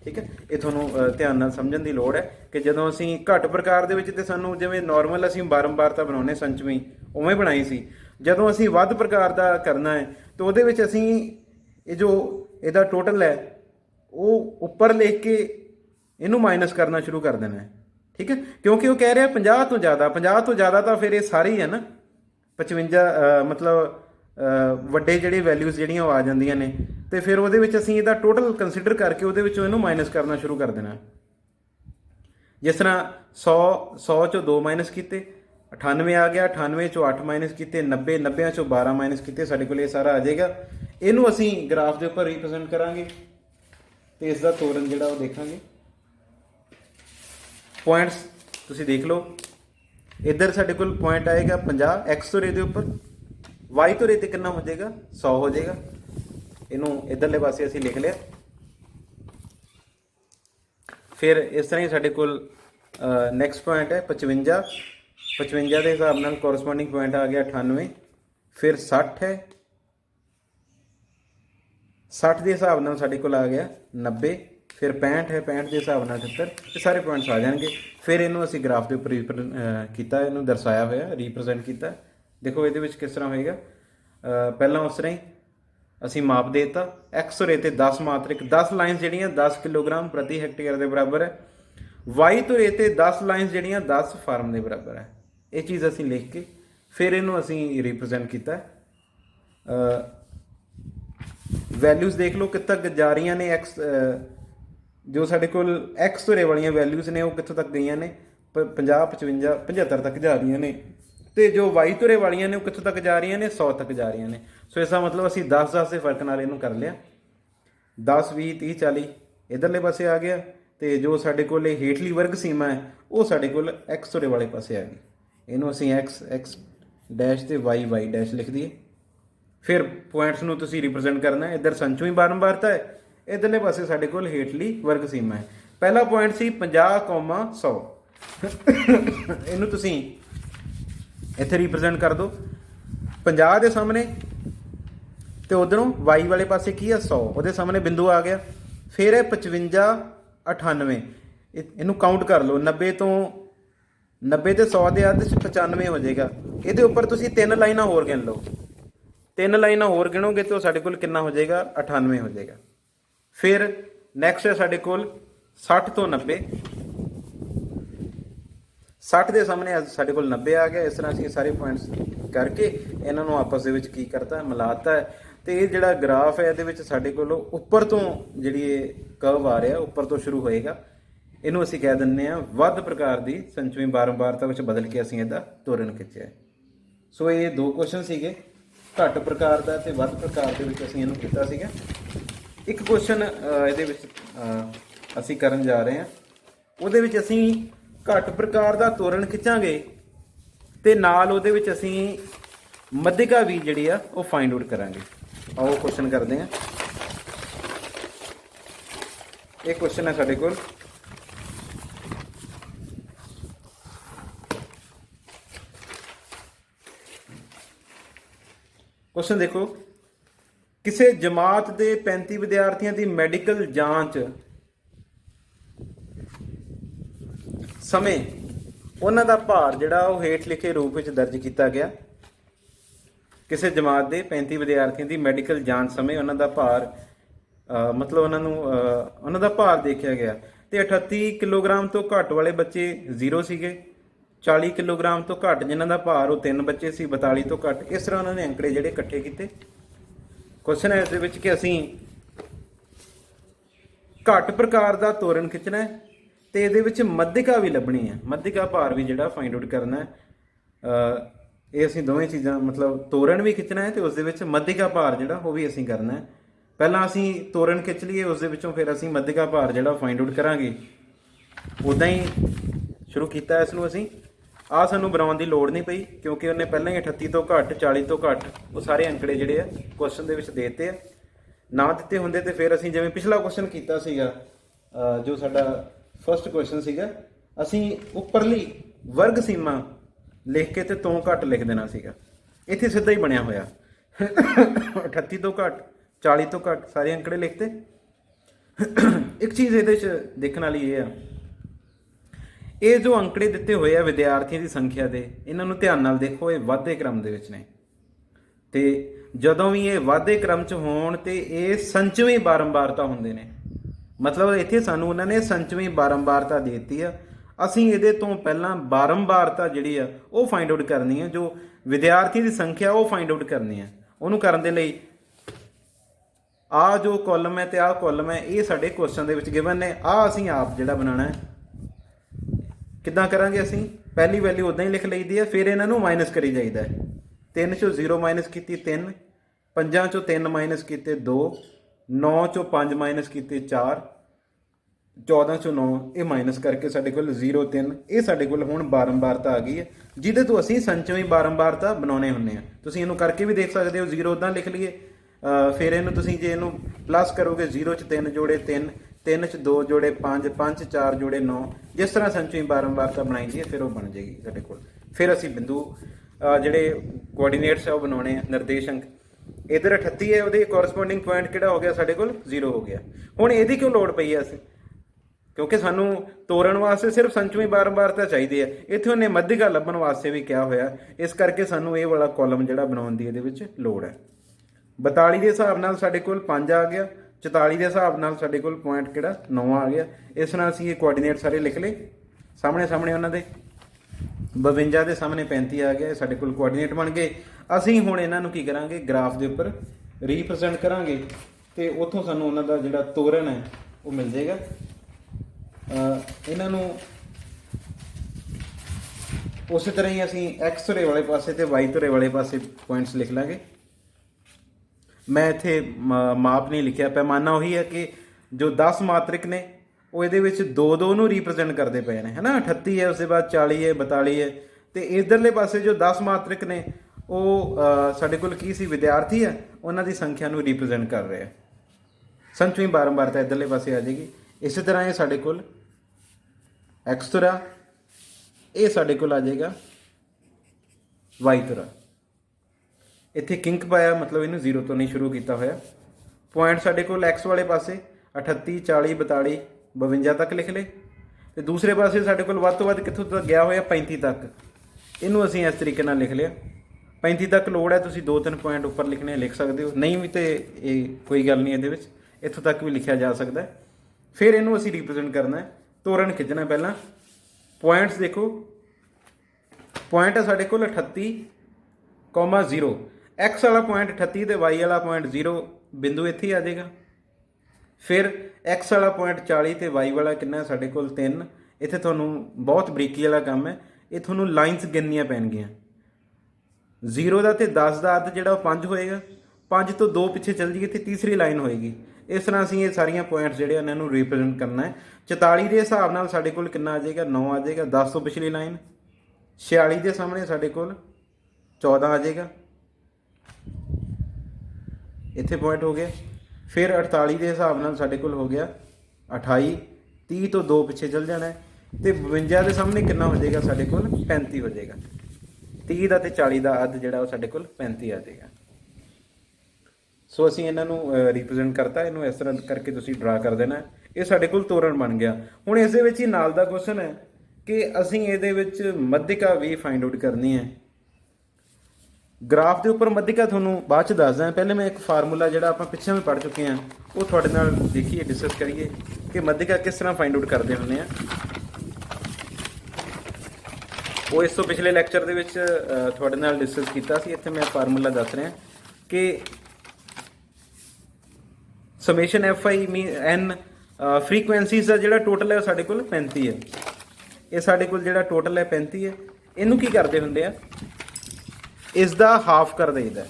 ਠੀਕ ਹੈ। ਇਹ ਤੁਹਾਨੂੰ ਧਿਆਨ ਨਾਲ ਸਮਝਣ ਦੀ ਲੋੜ ਹੈ ਕਿ ਜਦੋਂ ਅਸੀਂ ਘੱਟ ਪ੍ਰਕਾਰ ਦੇ ਵਿੱਚ ਤੇ ਸਾਨੂੰ ਜਿਵੇਂ ਨਾਰਮਲ ਅਸੀਂ ਬਾਰੰਬਾਰਤਾ ਬਣਾਉਣੇ ਸੰਚਵੀਂ ਉਵੇਂ ਬਣਾਈ ਸੀ। ਜਦੋਂ ਅਸੀਂ ਵੱਧ ਪ੍ਰਕਾਰ ਦਾ ਕਰਨਾ ਹੈ ਤਾਂ ਉਹਦੇ ਵਿੱਚ ਅਸੀਂ ਇਹ ਜੋ ਇਹਦਾ ਟੋਟਲ ਹੈ ਉਹ ਉੱਪਰ ਲਿਖ ਕੇ ਇਹਨੂੰ ਮਾਈਨਸ ਕਰਨਾ ਸ਼ੁਰੂ ਕਰ ਦੇਣਾ ਹੈ। ਠੀਕ ਹੈ। ਕਿਉਂਕਿ ਉਹ ਕਹਿ ਰਿਹਾ 50 ਤੋਂ ਜ਼ਿਆਦਾ। 50 ਤੋਂ ਜ਼ਿਆਦਾ ਤਾਂ ਫਿਰ ਇਹ ਸਾਰੇ ਹੀ ਹੈ ਨਾ 55 ਮਤਲਬ ਵੱਡੇ ਜਿਹੜੇ ਵੈਲਿਊਜ਼ ਜਿਹੜੀਆਂ ਉਹ ਆ ਜਾਂਦੀਆਂ ਨੇ ਤੇ ਫਿਰ ਉਹਦੇ ਵਿੱਚ ਅਸੀਂ ਇਹਦਾ ਟੋਟਲ ਕੰਸੀਡਰ ਕਰਕੇ ਉਹਦੇ ਵਿੱਚੋਂ ਇਹਨੂੰ ਮਾਈਨਸ ਕਰਨਾ ਸ਼ੁਰੂ ਕਰ ਦੇਣਾ। ਜਿਸ ਤਰ੍ਹਾਂ 100 ਚੋਂ 2 ਮਾਈਨਸ ਕੀਤੇ 98 ਆ ਗਿਆ। 98 ਚੋਂ 8 ਮਾਈਨਸ ਕੀਤੇ 90। 90 ਚੋਂ 12 ਮਾਈਨਸ ਕੀਤੇ ਸਾਡੇ ਕੋਲ ਇਹ ਸਾਰਾ ਆ ਜਾਏਗਾ। ਇਹਨੂੰ ਅਸੀਂ ਗ੍ਰਾਫ ਦੇ ਉੱਪਰ ਰਿਪਰੈਜ਼ੈਂਟ ਕਰਾਂਗੇ ਤੇ ਇਸ ਦਾ ਤੋਰਨ ਜਿਹੜਾ ਉਹ ਦੇਖਾਂਗੇ। ਪੁਆਇੰਟਸ ਤੁਸੀਂ ਦੇਖ ਲਓ। ਇੱਧਰ ਸਾਡੇ ਕੋਲ ਪੁਆਇੰਟ ਆਏਗਾ 50 ਐਕਸ ਤੋਂ ਰੇ ਦੇ ਉੱਪਰ, ਵਾਈ ਤੋਂ ਰੇ ਤੇ ਕਿੰਨਾ ਹੋ ਜਾਏਗਾ 100 ਹੋ ਜਾਏਗਾ। ਇਹਨੂੰ ਇੱਧਰਲੇ ਪਾਸੇ ਅਸੀਂ ਲਿਖ ਲਿਆ। ਫਿਰ ਇਸ ਤਰ੍ਹਾਂ ਹੀ ਸਾਡੇ ਕੋਲ ਨੈਕਸਟ ਪੁਆਇੰਟ ਹੈ 55। 55 ਦੇ ਹਿਸਾਬ ਨਾਲ ਕੋਰਸਪੋਂਡਿੰਗ ਪੁਆਇੰਟ ਆ ਗਿਆ 98। ਫਿਰ 60 ਹੈ। 60 ਦੇ ਹਿਸਾਬ ਨਾਲ ਸਾਡੇ ਕੋਲ ਆ ਗਿਆ 90। ਫਿਰ 65 ਹੈ। 65 ਦੇ ਹਿਸਾਬ ਨਾਲ 78। ਇਹ ਸਾਰੇ ਪੁਆਇੰਟਸ ਆ ਜਾਣਗੇ। ਫਿਰ ਇਹਨੂੰ ਅਸੀਂ ਗ੍ਰਾਫ ਦੇ ਉੱਪਰ ਕੀਤਾ, ਇਹਨੂੰ ਦਰਸਾਇਆ ਹੋਇਆ, ਰੀਪ੍ਰਜੈਂਟ ਕੀਤਾ। ਦੇਖੋ ਇਹਦੇ ਵਿੱਚ ਕਿਸ ਤਰ੍ਹਾਂ ਹੋਏਗਾ। ਪਹਿਲਾਂ ਉਸ ਤਰ੍ਹਾਂ ਹੀ ਅਸੀਂ ਮਾਪ ਦੇ ਦਿੱਤਾ। ਐਕਸ ਰੇ ਤੇ 10 ਮਾਤਰਿਕ 10 ਲਾਈਨਸ ਜਿਹੜੀਆਂ 10 ਕਿਲੋਗ੍ਰਾਮ ਪ੍ਰਤੀ ਹੈਕਟੇਅਰ ਦੇ ਬਰਾਬਰ ਹੈ। ਵਾਈ ਤੋਂ ਰੇ ਤੇ 10 ਲਾਈਨਸ ਜਿਹੜੀਆਂ 10 ਫਾਰਮ ਦੇ ਬਰਾਬਰ ਹੈ। ਇਹ ਚੀਜ਼ ਅਸੀਂ ਲਿਖ ਕੇ ਫਿਰ ਇਹਨੂੰ ਅਸੀਂ ਰੀਪ੍ਰਜੈਂਟ ਕੀਤਾ। ਵੈਲਿਊਜ਼ ਦੇਖ ਲਓ ਕਿੱਥੇ ਤੱਕ ਜਾ ਰਹੀਆਂ ਨੇ। ਐਕਸ ਜੋ ਸਾਡੇ ਕੋਲ ਐਕਸ ਤੋਂ ਰੇ ਵਾਲੀਆਂ ਵੈਲਿਊਜ਼ ਨੇ ਉਹ ਕਿੱਥੋਂ ਤੱਕ ਗਈਆਂ ਨੇ 50 55 75 ਤੱਕ ਜਾ ਰਹੀਆਂ ਨੇ ਤੇ ਜੋ ਵਾਈ ਤੋਂ ਰੇ ਵਾਲੀਆਂ ਨੇ ਉਹ ਕਿੱਥੋਂ ਤੱਕ ਜਾ ਰਹੀਆਂ ਨੇ 100 ਤੱਕ ਜਾ ਰਹੀਆਂ ਨੇ। ਸੋ ਇਸਦਾ ਮਤਲਬ ਅਸੀਂ 10 ਦੇ ਫਰਕ ਨਾਲ ਇਹਨੂੰ ਕਰ ਲਿਆ। 10 20 30 40 ਇਧਰਲੇ ਪਾਸੇ ਆ ਗਿਆ ਤੇ ਜੋ ਸਾਡੇ ਕੋਲ ਇਹ ਹੇਠਲੀ ਵਰਗ ਸੀਮਾ ਹੈ ਉਹ ਸਾਡੇ ਕੋਲ ਐਕਸ ਤੋਂ ਰੇ ਵਾਲੇ ਪਾਸੇ ਆ ਗਈ। ਇਹਨੂੰ ਅਸੀਂ ਐਕਸ ਡੈਸ਼ ਤੇ ਵਾਈ ਡੈਸ਼ ਲਿਖ ਦਈਏ। ਫਿਰ ਪੁਆਇੰਟਸ ਨੂੰ ਤੁਸੀਂ ਰਿਪਰੈਜ਼ੈਂਟ ਕਰਨਾ ਹੈ। ਇੱਧਰ ਸੰਚਵੀਂ ਬਾਰੰਬਾਰਤਾ ਹੈ, ਇੱਧਰਲੇ ਪਾਸੇ ਸਾਡੇ ਕੋਲ ਹੇਠਲੀ ਵਰਗ ਸੀਮਾ ਹੈ। ਪਹਿਲਾ ਪੁਆਇੰਟ ਸੀ 50,100। ਇਹਨੂੰ ਤੁਸੀਂ ਇੱਥੇ ਰਿਪਰੈਜ਼ੈਂਟ ਕਰ ਦਿਓ 50 ਦੇ ਸਾਹਮਣੇ ਤੇ ਉਧਰੋਂ ਵਾਈ ਵਾਲੇ ਪਾਸੇ ਕੀ ਹੈ 100, ਉਹਦੇ ਸਾਹਮਣੇ ਬਿੰਦੂ ਆ ਗਿਆ। ਫਿਰ ਹੈ 55 98। ਇਹਨੂੰ ਕਾਊਂਟ ਕਰ ਲਓ 90 ਤੇ 100 ਦੇ ਅੱਧ 95 ਹੋ ਜਾਏਗਾ। ਇਹਦੇ ਉੱਪਰ ਤੁਸੀਂ 3 ਲਾਈਨਾਂ ਹੋਰ ਗਿਣ ਲਓ। 3 ਲਾਈਨਾਂ ਹੋਰ ਗਿਣੋਗੇ ਤਾਂ ਸਾਡੇ ਕੋਲ ਕਿੰਨਾ ਹੋ ਜਾਏਗਾ 98 ਹੋ ਜਾਏਗਾ। ਫਿਰ ਨੈਕਸਟ ਹੈ ਸਾਡੇ ਕੋਲ 60 ਤੋਂ 90। 60 ਦੇ ਸਾਹਮਣੇ ਸਾਡੇ ਕੋਲ 90 ਆ ਗਿਆ। ਇਸ ਤਰ੍ਹਾਂ ਅਸੀਂ ਸਾਰੇ ਪੁਆਇੰਟਸ ਕਰਕੇ ਇਹਨਾਂ ਨੂੰ ਆਪਸ ਦੇ ਵਿੱਚ ਕੀ ਕਰਤਾ ਮਿਲਾਤਾ ਤੇ ਇਹ ਜਿਹੜਾ ਗ੍ਰਾਫ ਹੈ ਇਹਦੇ ਵਿੱਚ ਸਾਡੇ ਕੋਲ ਉੱਪਰ ਤੋਂ ਜਿਹੜੀ ਇਹ ਕਰਵ ਆ ਰਿਹਾ ਉੱਪਰ ਤੋਂ ਸ਼ੁਰੂ ਹੋਏਗਾ। ਇਹਨੂੰ ਅਸੀਂ ਕਹਿ ਦਿੰਦੇ ਹਾਂ ਵੱਧ ਪ੍ਰਕਾਰ ਦੀ ਸੰਚਵੀਂ ਬਾਰੰਬਾਰਤਾ ਵਿੱਚ ਬਦਲ ਕੇ ਅਸੀਂ ਇਹਦਾ ਤੋਰਨ ਖਿੱਚਿਆ। ਸੋ ਇਹ 2 ਕੁਐਸਚਨ ਸੀਗੇ, ਘੱਟ ਪ੍ਰਕਾਰ ਦਾ ਤੇ ਵੱਧ ਪ੍ਰਕਾਰ ਦੇ ਵਿੱਚ ਅਸੀਂ ਇਹਨੂੰ ਕੀਤਾ ਸੀਗਾ। ਇੱਕ ਕੁਐਸਚਨ ਇਹਦੇ ਵਿੱਚ ਅਸੀਂ ਕਰਨ ਜਾ ਰਹੇ ਹਾਂ, ਉਹਦੇ ਵਿੱਚ ਅਸੀਂ ਘੱਟ ਪ੍ਰਕਾਰ ਦਾ ਤੋਰਨ ਖਿੱਚਾਂਗੇ ਤੇ ਨਾਲ ਉਹਦੇ ਵਿੱਚ ਅਸੀਂ ਮੱਧਿਕਾ ਵੀ ਜਿਹੜੀ ਆ ਉਹ ਫਾਈਂਡ ਆਊਟ ਕਰਾਂਗੇ। ਆਓ ਕੁਐਸਚਨ ਕਰਦੇ ਹਾਂ। ਇਹ ਕੁਐਸਚਨ ਹੈ ਸਾਡੇ ਕੋਲ क्वेश्चन देखो, ਕਿਸੇ ਜਮਾਤ ਦੇ 35 ਵਿਦਿਆਰਥੀਆਂ ਦੀ ਮੈਡੀਕਲ ਜਾਂਚ ਸਮੇਂ ਉਹਨਾਂ ਦਾ ਭਾਰ ਜਿਹੜਾ ਉਹ ਹੇਠ ਲਿਖੇ ਰੂਪ ਵਿੱਚ ਦਰਜ ਕੀਤਾ ਗਿਆ। ਕਿਸੇ ਜਮਾਤ ਦੇ 35 ਵਿਦਿਆਰਥੀਆਂ ਦੀ ਮੈਡੀਕਲ ਜਾਂਚ ਸਮੇਂ ਉਹਨਾਂ ਦਾ ਭਾਰ ਮਤਲਬ ਉਹਨਾਂ ਦਾ ਭਾਰ ਦੇਖਿਆ ਗਿਆ ਤੇ 38 ਕਿਲੋਗ੍ਰਾਮ ਤੋਂ ਘੱਟ ਵਾਲੇ ਬੱਚੇ 0 ਸੀਗੇ, 40 ਕਿਲੋਗ੍ਰਾਮ ਤੋਂ ਘੱਟ ਜਿਨ੍ਹਾਂ ਦਾ ਭਾਰ ਉਹ 3 ਬੱਚੇ ਸੀ, 42 ਤੋਂ ਘੱਟ। ਇਸ ਤਰ੍ਹਾਂ ਉਹਨਾਂ ਨੇ ਅੰਕੜੇ ਜਿਹੜੇ ਇਕੱਠੇ ਕੀਤੇ। क्वेश्चन है इस कि असी घट प्रकार का तोरण खिंचना है तो ये मध्यिका भी लभनी है, मध्यिका भार भी जो फाइंड आउट करना है। ये असी दोवें चीज़ां मतलब तोरण भी खिंचना है तो उस मध्यिका भार जो वो भी असी करना है। पहला असी तोरण खिंच लीए, उस फिर असी मध्यिका भार जो फाइंड आउट करांगे। उदा ही शुरू किया इसनूं असी आ सानू बनाने की लोड़ नहीं पई क्योंकि उन्हें पहले ही 38 तो घट 40 तो घट वो सारे अंकड़े जोड़े आ क्वेश्चन के देते हैं। ना दिते होंगे तो फिर असी जिवें पिछला क्वेश्चन किया सीगा, जो साडा फर्स्ट क्वेश्चन सीगा, असी उपरली वर्ग सीमा लिख के तो घट लिख देना सीगा। इत्थे सीधा ही बनया होया 38 तो घट 40 तो घट सारे अंकड़े लिखते। एक चीज़ ये देखने वाली ये है, ये जो अंकड़े दिते हुए आ विद्यार्थियों की संख्या के, इन्हों ध्यान नाल देखो, ये वाधे क्रम दे विच ने ते जदों भी ये वाधे क्रम च होण ते ये संचवी बारंबारता हुंदे ने। मतलब इत्थे सानू उन्होंने संचवी बारंबारता देती है, असीं इहदे तों पहलां बारंबारता जिहड़ी आ वो फाइंड आउट करनी है, जो विद्यार्थियों की संख्या वो फाइंड आउट करनी है। उहनूं करन दे लई आ जो कॉलम है ते आ कॉलम है ये साडे क्वेश्चन दे विच गिवन ने, आ असीं आप जिहड़ा बनाना है। किद्दां करांगे असीं, पहली वैल्यू उदां ही लिख लईदी है, फिर इन्हां नूं माइनस करी जाईदा है। 3 चों 0 माइनस कीती 3, 5 चों 3 माइनस कीते 2, 9 चों 5 माइनस कीते 4, 14 चों 9 ये माइनस करके साडे कोल 0 3 ये साडे कोल हुण बारंबारता आ गई है, जिहदे तो असीं संचवी बारंबारता बनाउने हुंदे आ। तुसीं इहनूं करके भी देख सकदे हो, 0 उदां लिख लईए, फिर इहनूं तुसीं जे इहनूं प्लस करोगे 0 च 3 जोड़े 3, 3 च 2 जोड़े 5, 5 च 4 जोड़े 9, जिस तरह संचवी बारंबारता बनाई दी है फिर वो बन जाएगी साडे कोल। फिर असीं बिंदु जिहड़े कोआर्डीनेट्स है वो बनाने निर्देशांक, इधर 38 है, वो कोरसपोंडिंग पॉइंट किहड़ा हो गया साडे कोल 0 हो गया। हुण इहदी क्यों लोड़ पई है असीं, क्योंकि सानू तोड़न वास्ते सिर्फ संचवी बारंबारता चाहिए है, इत्थे उन्हें मध्यिका लभण वास्ते भी क्या होया, इस करके सानू ये वाला कॉलम जिहड़ा बनाउण दी इहदे विच लोड़ है। 42 के हिसाब नाल साडे कोल 5 आ गया, 44 के हिसाब नाल साडे कोल पॉइंट किहड़ा 9 आ गया। इस तरह असीं ये कोआर्डीनेट सारे लिख ले सामने सामने उन्हां दे। 52 के सामने 35 आ गया, साडे कोल कोआर्डीनेट बन गए। असीं हुण इन्हां नूं की करांगे, ग्राफ दे उपर रिप्रजेंट करांगे ते उत्थों सानू उन्हां दा जिहड़ा तोरण है वो मिल जाएगा। इन्हां नूं उस तरह ही असीं एक्स धुरे वाले पासे ते वाई धुरे वाले पासे पॉइंट्स लिख लांगे। मैं इत्थे माप नहीं लिखिया, पैमाना वही है कि जो 10 मात्रिक ने वो ये 2-2 नूं रिप्रजेंट करते पे ने, है ना। 38 है, उसके बाद 40 है, 42 है, तो इधरले पासे जो 10 मात्रिक ने वो साडे कोल की सी विद्यार्थी है, उन्हां दी संख्या नूं रिप्रजेंट कर रहे हैं। संचवी बारंबारता इधरले पासे आ जाएगी। इस तरह ये साडे कोल एक्स धुरा, ये साडे कोल आ जाएगा वाई धुरा। इत्थे किंक पाया, मतलब इन्हूं 0 तो नहीं शुरू किया होया। पॉइंट साडे कोल एक्स वाले पासे 38 40 42 52 तक लिख ले, तो दूसरे पासे साडे कोल वध तो वध कित्थों तक गया होया 35 तक। इनू असीं इस तरीके नाल लिख लिया। 35 तक लोड़ है, तुसीं 2-3 पॉइंट उपर लिखने लिख सकते हो, नहीं भी तो ये कोई गल नहीं, इहदे विच इत्थों तक भी लिखा जा सकता है। फिर इनू असीं रिप्रजेंट करना है, तोरण खिंचना। पहला पॉइंट्स देखो, पॉइंट है साडे कोल 38,0, एक्स वाला पॉइंट 38 तो वाई वाला पॉइंट 0, बिंदु इत्थे आ जाएगा। फिर एक्स वाला पॉइंट 40 तो वाई वाला कितना साडे कोल 3। इत्थे तुहानूं बहुत बरीकी वाला काम है, ये तुहानूं लाइनस गिननियां पैणगीਆਂ। 0 का तो 10 का अद्ध जिहड़ा 5 होएगा, 5 तो 2 पिछे चल जाइए तो तीसरी लाइन होएगी। इस तरह असीं ये सारियां पॉइंट्स जिहड़े इन्हां नूं रिप्रजेंट करना है। 44 के हिसाब नाल साडे कोल कितना आ जाएगा 9 आ जाएगा, 10 तो पिछली लाइन। 46 के सामने साडे कोल 14 आ जाएगा, इत्थे पॉइंट हो गया। फिर 48 के हिसाब नाल साडे कोल हो गया 28, 30 तो 2 पिछे चल जाना है, तो 52 के सामने कितना हो जाएगा साडे कोल 35 हो जाएगा। 30 का तो 40 का अद्ध जिहड़ा वो साडे कोल 35 आ जाएगा। ਸੋ ਅਸੀਂ ਇਹਨਾਂ ਨੂੰ ਰਿਪਰੈਜ਼ੈਂਟ ਕਰਤਾ। ਇਹਨੂੰ ਇਸ ਤਰ੍ਹਾਂ ਕਰਕੇ ਤੁਸੀਂ ਡਰਾ ਕਰ ਦੇਣਾ। ਇਹ ਸਾਡੇ ਕੋਲ ਤੋਰਨ ਬਣ ਗਿਆ। ਹੁਣ ਇਸ ਦੇ ਵਿੱਚ ਹੀ ਨਾਲ ਦਾ ਕੁਐਸਚਨ ਹੈ ਕਿ ਅਸੀਂ ਇਹਦੇ ਵਿੱਚ ਮੱਧਿਕਾ ਵੀ ਫਾਈਂਡ ਆਊਟ ਕਰਨੀ ਹੈ। ਗ੍ਰਾਫ ਦੇ ਉੱਪਰ ਮੱਧਿਕਾ ਤੁਹਾਨੂੰ ਬਾਅਦ ਚ ਦੱਸਦਾ। ਪਹਿਲੇ ਮੈਂ ਇੱਕ ਫਾਰਮੂਲਾ ਜਿਹੜਾ ਆਪਾਂ ਪਿੱਛੇ ਵੀ ਪੜ੍ਹ ਚੁੱਕੇ ਹਾਂ ਉਹ ਤੁਹਾਡੇ ਨਾਲ ਦੇਖੀਏ, ਡਿਸਕਸ ਕਰੀਏ ਕਿ ਮੱਧਿਕਾ ਕਿਸ ਤਰ੍ਹਾਂ ਫਾਈਂਡ ਆਊਟ ਕਰਦੇ ਹੁੰਦੇ ਆ। ਉਹ ਇਸ ਤੋਂ ਪਿਛਲੇ ਲੈਕਚਰ ਦੇ ਵਿੱਚ ਤੁਹਾਡੇ ਨਾਲ ਡਿਸਕਸ ਕੀਤਾ ਸੀ। ਇੱਥੇ ਮੈਂ ਫਾਰਮੂਲਾ ਦੱਸ ਰਿਹਾ ਕਿ summation F I N frequencies ਦਾ ਜਿਹੜਾ ਟੋਟਲ ਹੈ ਉਹ ਸਾਡੇ ਕੋਲ 35 ਹੈ। ਇਹ ਸਾਡੇ ਕੋਲ ਜਿਹੜਾ ਟੋਟਲ ਹੈ 35 ਹੈ। ਇਹਨੂੰ ਕੀ ਕਰਦੇ ਹੁੰਦੇ ਆ, ਇਸ ਦਾ ਹਾਫ ਕਰ ਦੇਈਦਾ।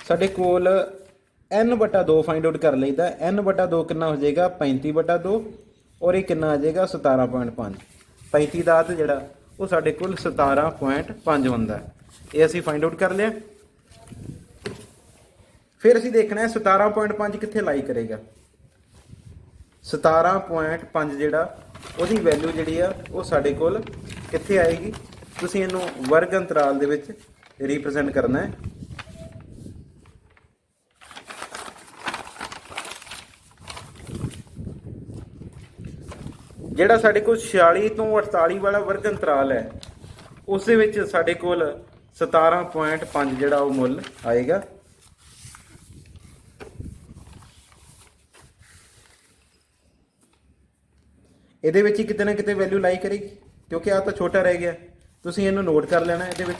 ਸਾਡੇ ਕੋਲ n/2 ਫਾਈਂਡ ਆਊਟ ਕਰ ਲਈਦਾ। n/2 ਕਿੰਨਾ ਹੋ ਜਾਏਗਾ, 35/2 ਔਰ ਇਹ ਕਿੰਨਾ ਆ ਜਾਏਗਾ 17.5। 35 ਦਾ ਅੱਧ ਜਿਹੜਾ ਉਹ ਸਾਡੇ ਕੋਲ 17.5 ਹੁੰਦਾ। ਇਹ ਅਸੀਂ ਫਾਈਂਡ ਆਊਟ ਕਰ ਲਿਆ। ਫਿਰ ਅਸੀਂ ਦੇਖਣਾ ਹੈ 17.5 ਕਿੱਥੇ ਲਾਈ ਕਰੇਗਾ। 17.5 ਜਿਹੜਾ ਉਹਦੀ ਵੈਲਿਊ ਜਿਹੜੀ ਆ ਉਹ ਸਾਡੇ ਕੋਲ ਕਿੱਥੇ ਆਏਗੀ। ਤੁਸੀਂ ਇਹਨੂੰ ਵਰਗ ਅੰਤਰਾਲ ਦੇ ਵਿੱਚ ਰਿਪਰੈਜ਼ੈਂਟ ਕਰਨਾ ਹੈ। ਜਿਹੜਾ ਸਾਡੇ ਕੋਲ 46 ਤੋਂ 48 ਵਾਲਾ ਵਰਗ ਅੰਤਰਾਲ ਹੈ ਉਸ ਦੇ ਵਿੱਚ ਸਾਡੇ ਕੋਲ 17.5 ਜਿਹੜਾ ਉਹ ਮੁੱਲ ਆਏਗਾ। ਇਹਦੇ ਵਿੱਚ ਹੀ ਕਿਤੇ ਨਾ ਕਿਤੇ ਵੈਲਿਊ ਲਾਈ ਕਰੇਗੀ ਕਿਉਂਕਿ ਆ ਤਾਂ ਛੋਟਾ ਰਹਿ ਗਿਆ। ਤੁਸੀਂ ਇਹਨੂੰ ਨੋਟ ਕਰ ਲੈਣਾ ਇਹਦੇ ਵਿੱਚ।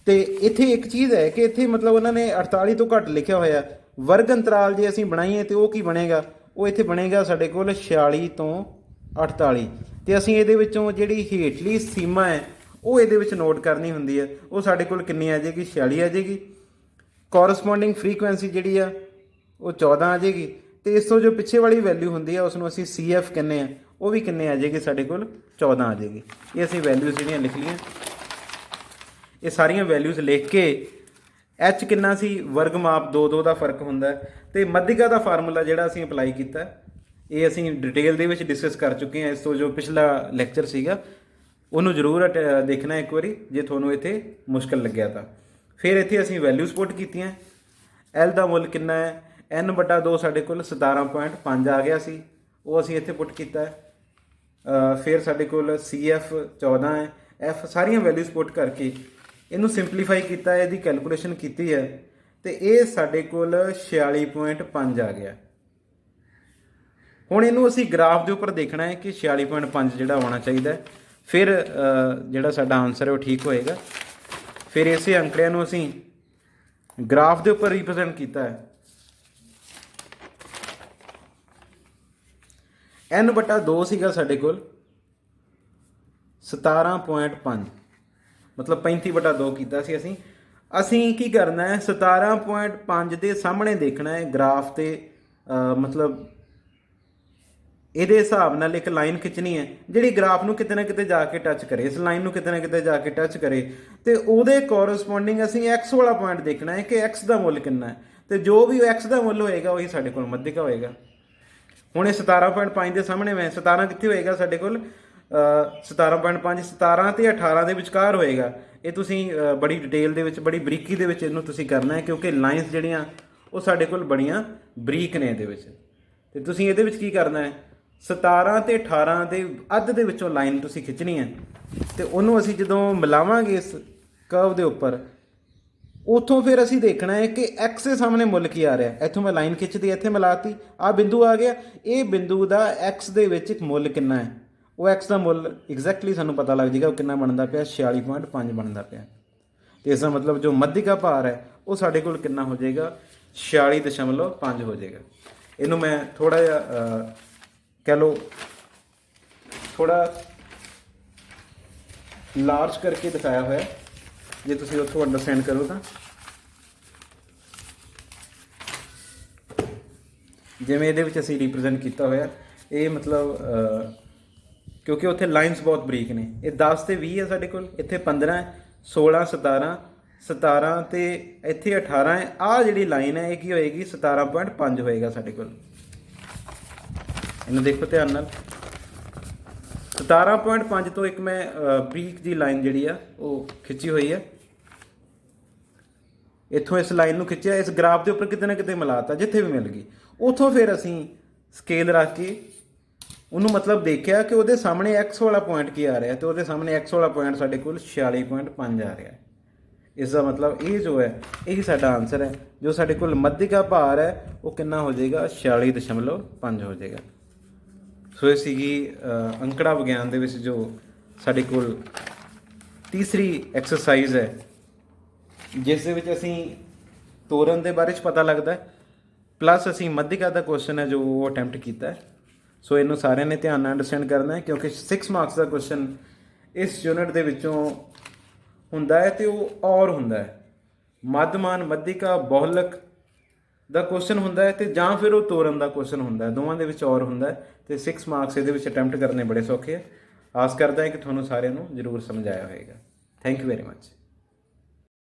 ਤੇ ਇੱਥੇ ਇੱਕ ਚੀਜ਼ ਹੈ ਕਿ ਇੱਥੇ ਮਤਲਬ ਉਹਨਾਂ ਨੇ 48 ਤੋਂ ਘੱਟ ਲਿਖਿਆ ਹੋਇਆ। ਵਰਗ ਅੰਤਰਾਲ ਜੇ ਅਸੀਂ ਬਣਾਈਏ ਤੇ ਉਹ ਕੀ ਬਣੇਗਾ, ਉਹ ਇੱਥੇ ਬਣੇਗਾ ਸਾਡੇ ਕੋਲ 46 ਤੋਂ 48। ਤੇ ਅਸੀਂ ਇਹਦੇ ਵਿੱਚੋਂ ਜਿਹੜੀ ਹੇਠਲੀ ਸੀਮਾ ਹੈ ਉਹ ਇਹਦੇ ਵਿੱਚ ਨੋਟ ਕਰਨੀ ਹੁੰਦੀ ਹੈ। ਉਹ ਸਾਡੇ ਕੋਲ ਕਿੰਨੀ ਆ ਜਾਏਗੀ, 46 ਆ ਜਾਏਗੀ। ਕੋਰਸਪੋਂਡਿੰਗ ਫ੍ਰੀਕੁਐਂਸੀ ਜਿਹੜੀ ਆ ਉਹ 14 ਆ ਜਾਏਗੀ। ਤੇ ਇਸ ਤੋਂ ਜੋ ਪਿੱਛੇ ਵਾਲੀ ਵੈਲਿਊ ਹੁੰਦੀ ਆ ਉਸ ਨੂੰ ਅਸੀਂ CF ਕਹਿੰਦੇ ਆ, ਉਹ ਵੀ ਕਿੰਨੇ ਆ ਜਾਏਗੀ, ਸਾਡੇ ਕੋਲ 14 ਆ ਜਾਏਗੀ। ਇਹ ਅਸੀਂ ਵੈਲਿਊਜ਼ ਜਿਹੜੀਆਂ ਲਿਖ ਲਈਆਂ। ਇਹ ਸਾਰੀਆਂ ਵੈਲਿਊਜ਼ ਲਿਖ ਕੇ H ਕਿੰਨਾ ਸੀ, ਵਰਗ ਮਾਪ 2 ਦਾ ਫਰਕ ਹੁੰਦਾ। ਤੇ ਮੱਧਿਕਾ ਦਾ ਫਾਰਮੂਲਾ ਜਿਹੜਾ ਅਸੀਂ ਅਪਲਾਈ ਕੀਤਾ ਇਹ ਅਸੀਂ ਡਿਟੇਲ ਦੇ ਵਿੱਚ ਡਿਸਕਸ ਕਰ ਚੁੱਕੇ ਹਾਂ। ਇਸ ਤੋਂ ਜੋ ਪਿਛਲਾ ਲੈਕਚਰ ਸੀਗਾ ਉਹਨੂੰ ਜ਼ਰੂਰ ਦੇਖਣਾ ਇੱਕ ਵਾਰੀ ਜੇ ਤੁਹਾਨੂੰ ਇੱਥੇ ਮੁਸ਼ਕਲ ਲੱਗਿਆ ਤਾਂ। ਫਿਰ ਇੱਥੇ ਅਸੀਂ ਵੈਲਿਊਜ਼ ਪੁੱਟ ਕੀਤੀਆਂ। L ਦਾ ਮੁੱਲ ਕਿੰਨਾ ਹੈ, n/2 ਸਾਡੇ ਕੋਲ 17.5 ਆ ਗਿਆ ਸੀ, ਉਹ ਅਸੀਂ ਇੱਥੇ ਪੁੱਟ ਕੀਤਾ ਹੈ। ਫਿਰ ਸਾਡੇ ਕੋਲ CF 14 ਹੈ, F ਸਾਰੀਆਂ ਵੈਲਿਊਜ਼ ਪੁੱਟ ਕਰਕੇ ਇਹਨੂੰ ਸਿੰਪਲੀਫਾਈ ਕੀਤਾ, ਇਹਦੀ ਕੈਲਕੂਲੇਸ਼ਨ ਕੀਤੀ ਹੈ ਤੇ ਇਹ ਸਾਡੇ ਕੋਲ 46.5 ਆ ਗਿਆ। ਹੁਣ ਇਹਨੂੰ ਅਸੀਂ ਗ੍ਰਾਫ ਦੇ ਉੱਪਰ ਦੇਖਣਾ ਹੈ ਕਿ 46.5 ਜਿਹੜਾ ਆਉਣਾ ਚਾਹੀਦਾ ਹੈ। ਫਿਰ ਜਿਹੜਾ ਸਾਡਾ ਆਨਸਰ ਹੈ ਉਹ ਠੀਕ ਹੋਏਗਾ। ਫਿਰ ਇਸੇ ਅੰਕੜਿਆਂ ਨੂੰ ਅਸੀਂ ਗ੍ਰਾਫ ਦੇ ਉੱਪਰ ਰਿਪਰੈਜ਼ੈਂਟ ਕੀਤਾ ਹੈ। n/2 ਸੀਗਾ ਸਾਡੇ ਕੋਲ 17.5 ਮਤਲਬ 35/2 ਕੀਤਾ ਸੀ ਅਸੀਂ। ਅਸੀਂ ਕੀ ਕਰਨਾ ਹੈ, 17.5 ਦੇ ਸਾਹਮਣੇ ਦੇਖਣਾ ਹੈ ਗ੍ਰਾਫ ਤੇ ਮਤਲਬ ਇਹਦੇ ਹਿਸਾਬ ਨਾਲ ਇੱਕ ਲਾਈਨ ਖਿੱਚਣੀ ਹੈ ਜਿਹੜੀ ਗ੍ਰਾਫ ਨੂੰ ਕਿਤੇ ਨਾ ਕਿਤੇ ਜਾ ਕੇ ਟੱਚ ਕਰੇ, ਇਸ ਲਾਈਨ ਨੂੰ ਕਿਤੇ ਨਾ ਕਿਤੇ ਜਾ ਕੇ ਟੱਚ ਕਰੇ। ਤੇ ਉਹਦੇ ਕੋਰਸਪੋਂਡਿੰਗ ਅਸੀਂ x ਵਾਲਾ ਪੁਆਇੰਟ ਦੇਖਣਾ ਹੈ ਕਿ x ਦਾ ਮੁੱਲ ਕਿੰਨਾ ਹੈ। ਤੇ ਜੋ ਵੀ x ਦਾ ਮੁੱਲ ਹੋਏਗਾ ਉਹੀ ਸਾਡੇ ਕੋਲ ਮੱਧਿਕਾ ਹੋਏਗਾ। ਹੁਣ ਇਹ 17.5 ਦੇ ਸਾਹਮਣੇ ਮੈਂ 17 ਕਿੱਥੇ ਹੋਏਗਾ ਸਾਡੇ ਕੋਲ 17.5 17 ਤੇ 18 ਦੇ ਵਿਚਕਾਰ ਹੋਏਗਾ। ਇਹ ਤੁਸੀਂ ਬੜੀ ਡਿਟੇਲ ਦੇ ਵਿੱਚ ਬੜੀ ਬਰੀਕੀ ਦੇ ਵਿੱਚ ਇਹਨੂੰ ਤੁਸੀਂ ਕਰਨਾ ਹੈ ਕਿਉਂਕਿ ਲਾਈਨਸ ਜਿਹੜੀਆਂ ਉਹ ਸਾਡੇ ਕੋਲ ਬੜੀਆਂ ਬਰੀਕ ਨੇ ਇਹਦੇ ਵਿੱਚ। ਤੇ ਤੁਸੀਂ ਇਹਦੇ ਵਿੱਚ ਕੀ ਕਰਨਾ ਹੈ, 17 ਤੇ 18 ਦੇ ਅੱਧ ਦੇ ਵਿੱਚੋਂ ਲਾਈਨ ਤੁਸੀਂ ਖਿੱਚਣੀ ਹੈ ਤੇ ਉਹਨੂੰ ਅਸੀਂ ਜਦੋਂ ਮਿਲਾਵਾਂਗੇ ਇਸ ਕਰਵ ਦੇ ਉੱਪਰ ਉੱਥੋਂ ਫਿਰ ਅਸੀਂ ਦੇਖਣਾ ਹੈ ਕਿ x ਦੇ ਸਾਹਮਣੇ ਮੁੱਲ ਕੀ ਆ ਰਿਹਾ। ਇੱਥੋਂ ਮੈਂ ਲਾਈਨ ਖਿੱਚਦੀ, ਇੱਥੇ ਮਿਲਾਤੀ, ਆਹ ਬਿੰਦੂ ਆ ਗਿਆ। ਇਹ ਬਿੰਦੂ ਦਾ x ਦੇ ਵਿੱਚ ਇੱਕ ਮੁੱਲ ਕਿੰਨਾ ਹੈ, ਉਹ x ਦਾ ਮੁੱਲ ਐਗਜ਼ੈਕਟਲੀ ਸਾਨੂੰ ਪਤਾ ਲੱਗ ਜਾਏਗਾ ਉਹ ਕਿੰਨਾ ਬਣਦਾ ਪਿਆ, 46.5 ਬਣਦਾ ਪਿਆ। ਤੇ ਇਸ ਦਾ ਮਤਲਬ ਜੋ ਮੱਧਿਕਾ ਭਾਰ ਹੈ ਉਹ ਸਾਡੇ ਕੋਲ ਕਿੰਨਾ ਹੋ ਜਾਏਗਾ, 46.5 ਹੋ ਜਾਏਗਾ। ਇਹਨੂੰ ਮੈਂ ਥੋੜਾ ਜਿਹਾ ਕਹਿ ਲਓ ਥੋੜਾ ਲਾਰਜ ਕਰਕੇ ਦਿਖਾਇਆ ਹੋਇਆ, ਜੇ ਤੁਸੀਂ ਉੱਥੋਂ ਅੰਡਰਸਟੈਂਡ ਕਰੋ ਤਾਂ। ਜਿਵੇਂ ਇਹਦੇ ਵਿੱਚ ਅਸੀਂ ਰਿਪਰੈਜ਼ੈਂਟ ਕੀਤਾ ਹੋਇਆ, ਇਹ ਮਤਲਬ ਕਿਉਂਕਿ ਉੱਥੇ ਲਾਈਨਸ ਬਹੁਤ ਬਰੀਕ ਨੇ। ਇਹ 10 ਤੇ 20 ਹੈ ਸਾਡੇ ਕੋਲ, ਇੱਥੇ 15 ਹੈ, 16 17 17 ਤੇ ਇੱਥੇ 18 ਹੈ। ਆਹ ਜਿਹੜੀ ਲਾਈਨ ਹੈ ਇਹ ਕੀ ਹੋਏਗੀ, 17.5 ਹੋਏਗਾ ਸਾਡੇ ਕੋਲ। ਇਹਨੂੰ ਦੇਖੋ ਧਿਆਨ ਨਾਲ। 17.5 ਤੋਂ ਇੱਕ ਮੈਂ ਬਰੀਕ ਜੀ ਲਾਈਨ ਜਿਹੜੀ ਆ ਉਹ ਖਿੱਚੀ ਹੋਈ ਹੈ। ਇੱਥੋਂ ਇਸ ਲਾਈਨ ਨੂੰ ਖਿੱਚਿਆ, ਇਸ ਗ੍ਰਾਫ ਦੇ ਉੱਪਰ ਕਿਤੇ ਨਾ ਕਿਤੇ ਮਿਲਾਤਾ, ਜਿੱਥੇ ਵੀ ਮਿਲ ਗਈ, ਉੱਥੋਂ ਫਿਰ ਅਸੀਂ ਸਕੇਲ ਰੱਖ ਕੇ ਉਹਨੂੰ ਮਤਲਬ ਦੇਖਿਆ ਕਿ ਉਹਦੇ ਸਾਹਮਣੇ x ਵਾਲਾ ਪੁਆਇੰਟ ਕੀ ਆ ਰਿਹਾ, ਤੇ ਉਹਦੇ ਸਾਹਮਣੇ x ਵਾਲਾ ਪੁਆਇੰਟ ਸਾਡੇ ਕੋਲ 46.5 ਆ ਰਿਹਾ ਹੈ। ਇਸ ਦਾ ਮਤਲਬ ਇਹ ਜੋ ਹੈ, ਇਹੀ ਸਾਡਾ ਆਨਸਰ ਹੈ। ਜੋ ਸਾਡੇ ਕੋਲ ਮੱਧਿਕਾ ਭਾਰ ਹੈ ਉਹ ਕਿੰਨਾ ਹੋ ਜਾਏਗਾ, 46.5 ਹੋ ਜਾਏਗਾ। ਸੋ ਇਹ ਸੀਗੀ ਅੰਕੜਾ ਵਿਗਿਆਨ ਦੇ ਵਿੱਚ ਜੋ ਸਾਡੇ ਕੋਲ ਤੀਸਰੀ ਐਕਸਰਸਾਈਜ਼ ਹੈ, ਜਿਸ ਦੇ ਵਿੱਚ ਅਸੀਂ ਤੋਰਨ ਦੇ ਬਾਰੇ 'ਚ ਪਤਾ ਲੱਗਦਾ ਹੈ, ਪਲੱਸ ਅਸੀਂ ਮੱਧਿਕਾ ਦਾ ਕੁਐਸਚਨ ਹੈ ਜੋ ਉਹ ਅਟੈਂਪਟ ਕੀਤਾ ਹੈ। ਸੋ ਇਹਨੂੰ ਸਾਰਿਆਂ ਨੇ ਧਿਆਨ ਨਾਲ ਅੰਡਰਸਟੈਂਡ ਕਰਨਾ ਹੈ, ਕਿਉਂਕਿ 6 ਮਾਰਕਸ ਦਾ ਕੁਐਸਚਨ ਇਸ ਯੂਨਿਟ ਦੇ ਵਿੱਚੋਂ ਹੁੰਦਾ ਹੈ, ਤੇ ਉਹ ਔਰ ਹੁੰਦਾ ਹੈ ਮੱਧਮਾਨ, ਮੱਧਿਕਾ, ਬਹੁਲਕ ਦਾ ਕੁਐਸਚਨ ਹੁੰਦਾ ਹੈ, ਤੇ ਜਾਂ ਫਿਰ ਉਹ ਤੋਰਨ ਦਾ ਕੁਐਸਚਨ ਹੁੰਦਾ ਹੈ। ਦੋਵਾਂ ਦੇ ਵਿੱਚ ਔਰ ਹੁੰਦਾ ਹੈ, ਤੇ 6 ਮਾਰਕਸ ਇਹਦੇ ਵਿੱਚ ਅਟੈਂਪਟ ਕਰਨੇ ਬੜੇ ਸੌਖੇ ਹੈ। ਆਸ ਕਰਦਾ ਹੈ ਕਿ ਤੁਹਾਨੂੰ ਸਾਰਿਆਂ ਨੂੰ ਜ਼ਰੂਰ ਸਮਝ ਆਇਆ ਹੋਵੇਗਾ। Thank you very much.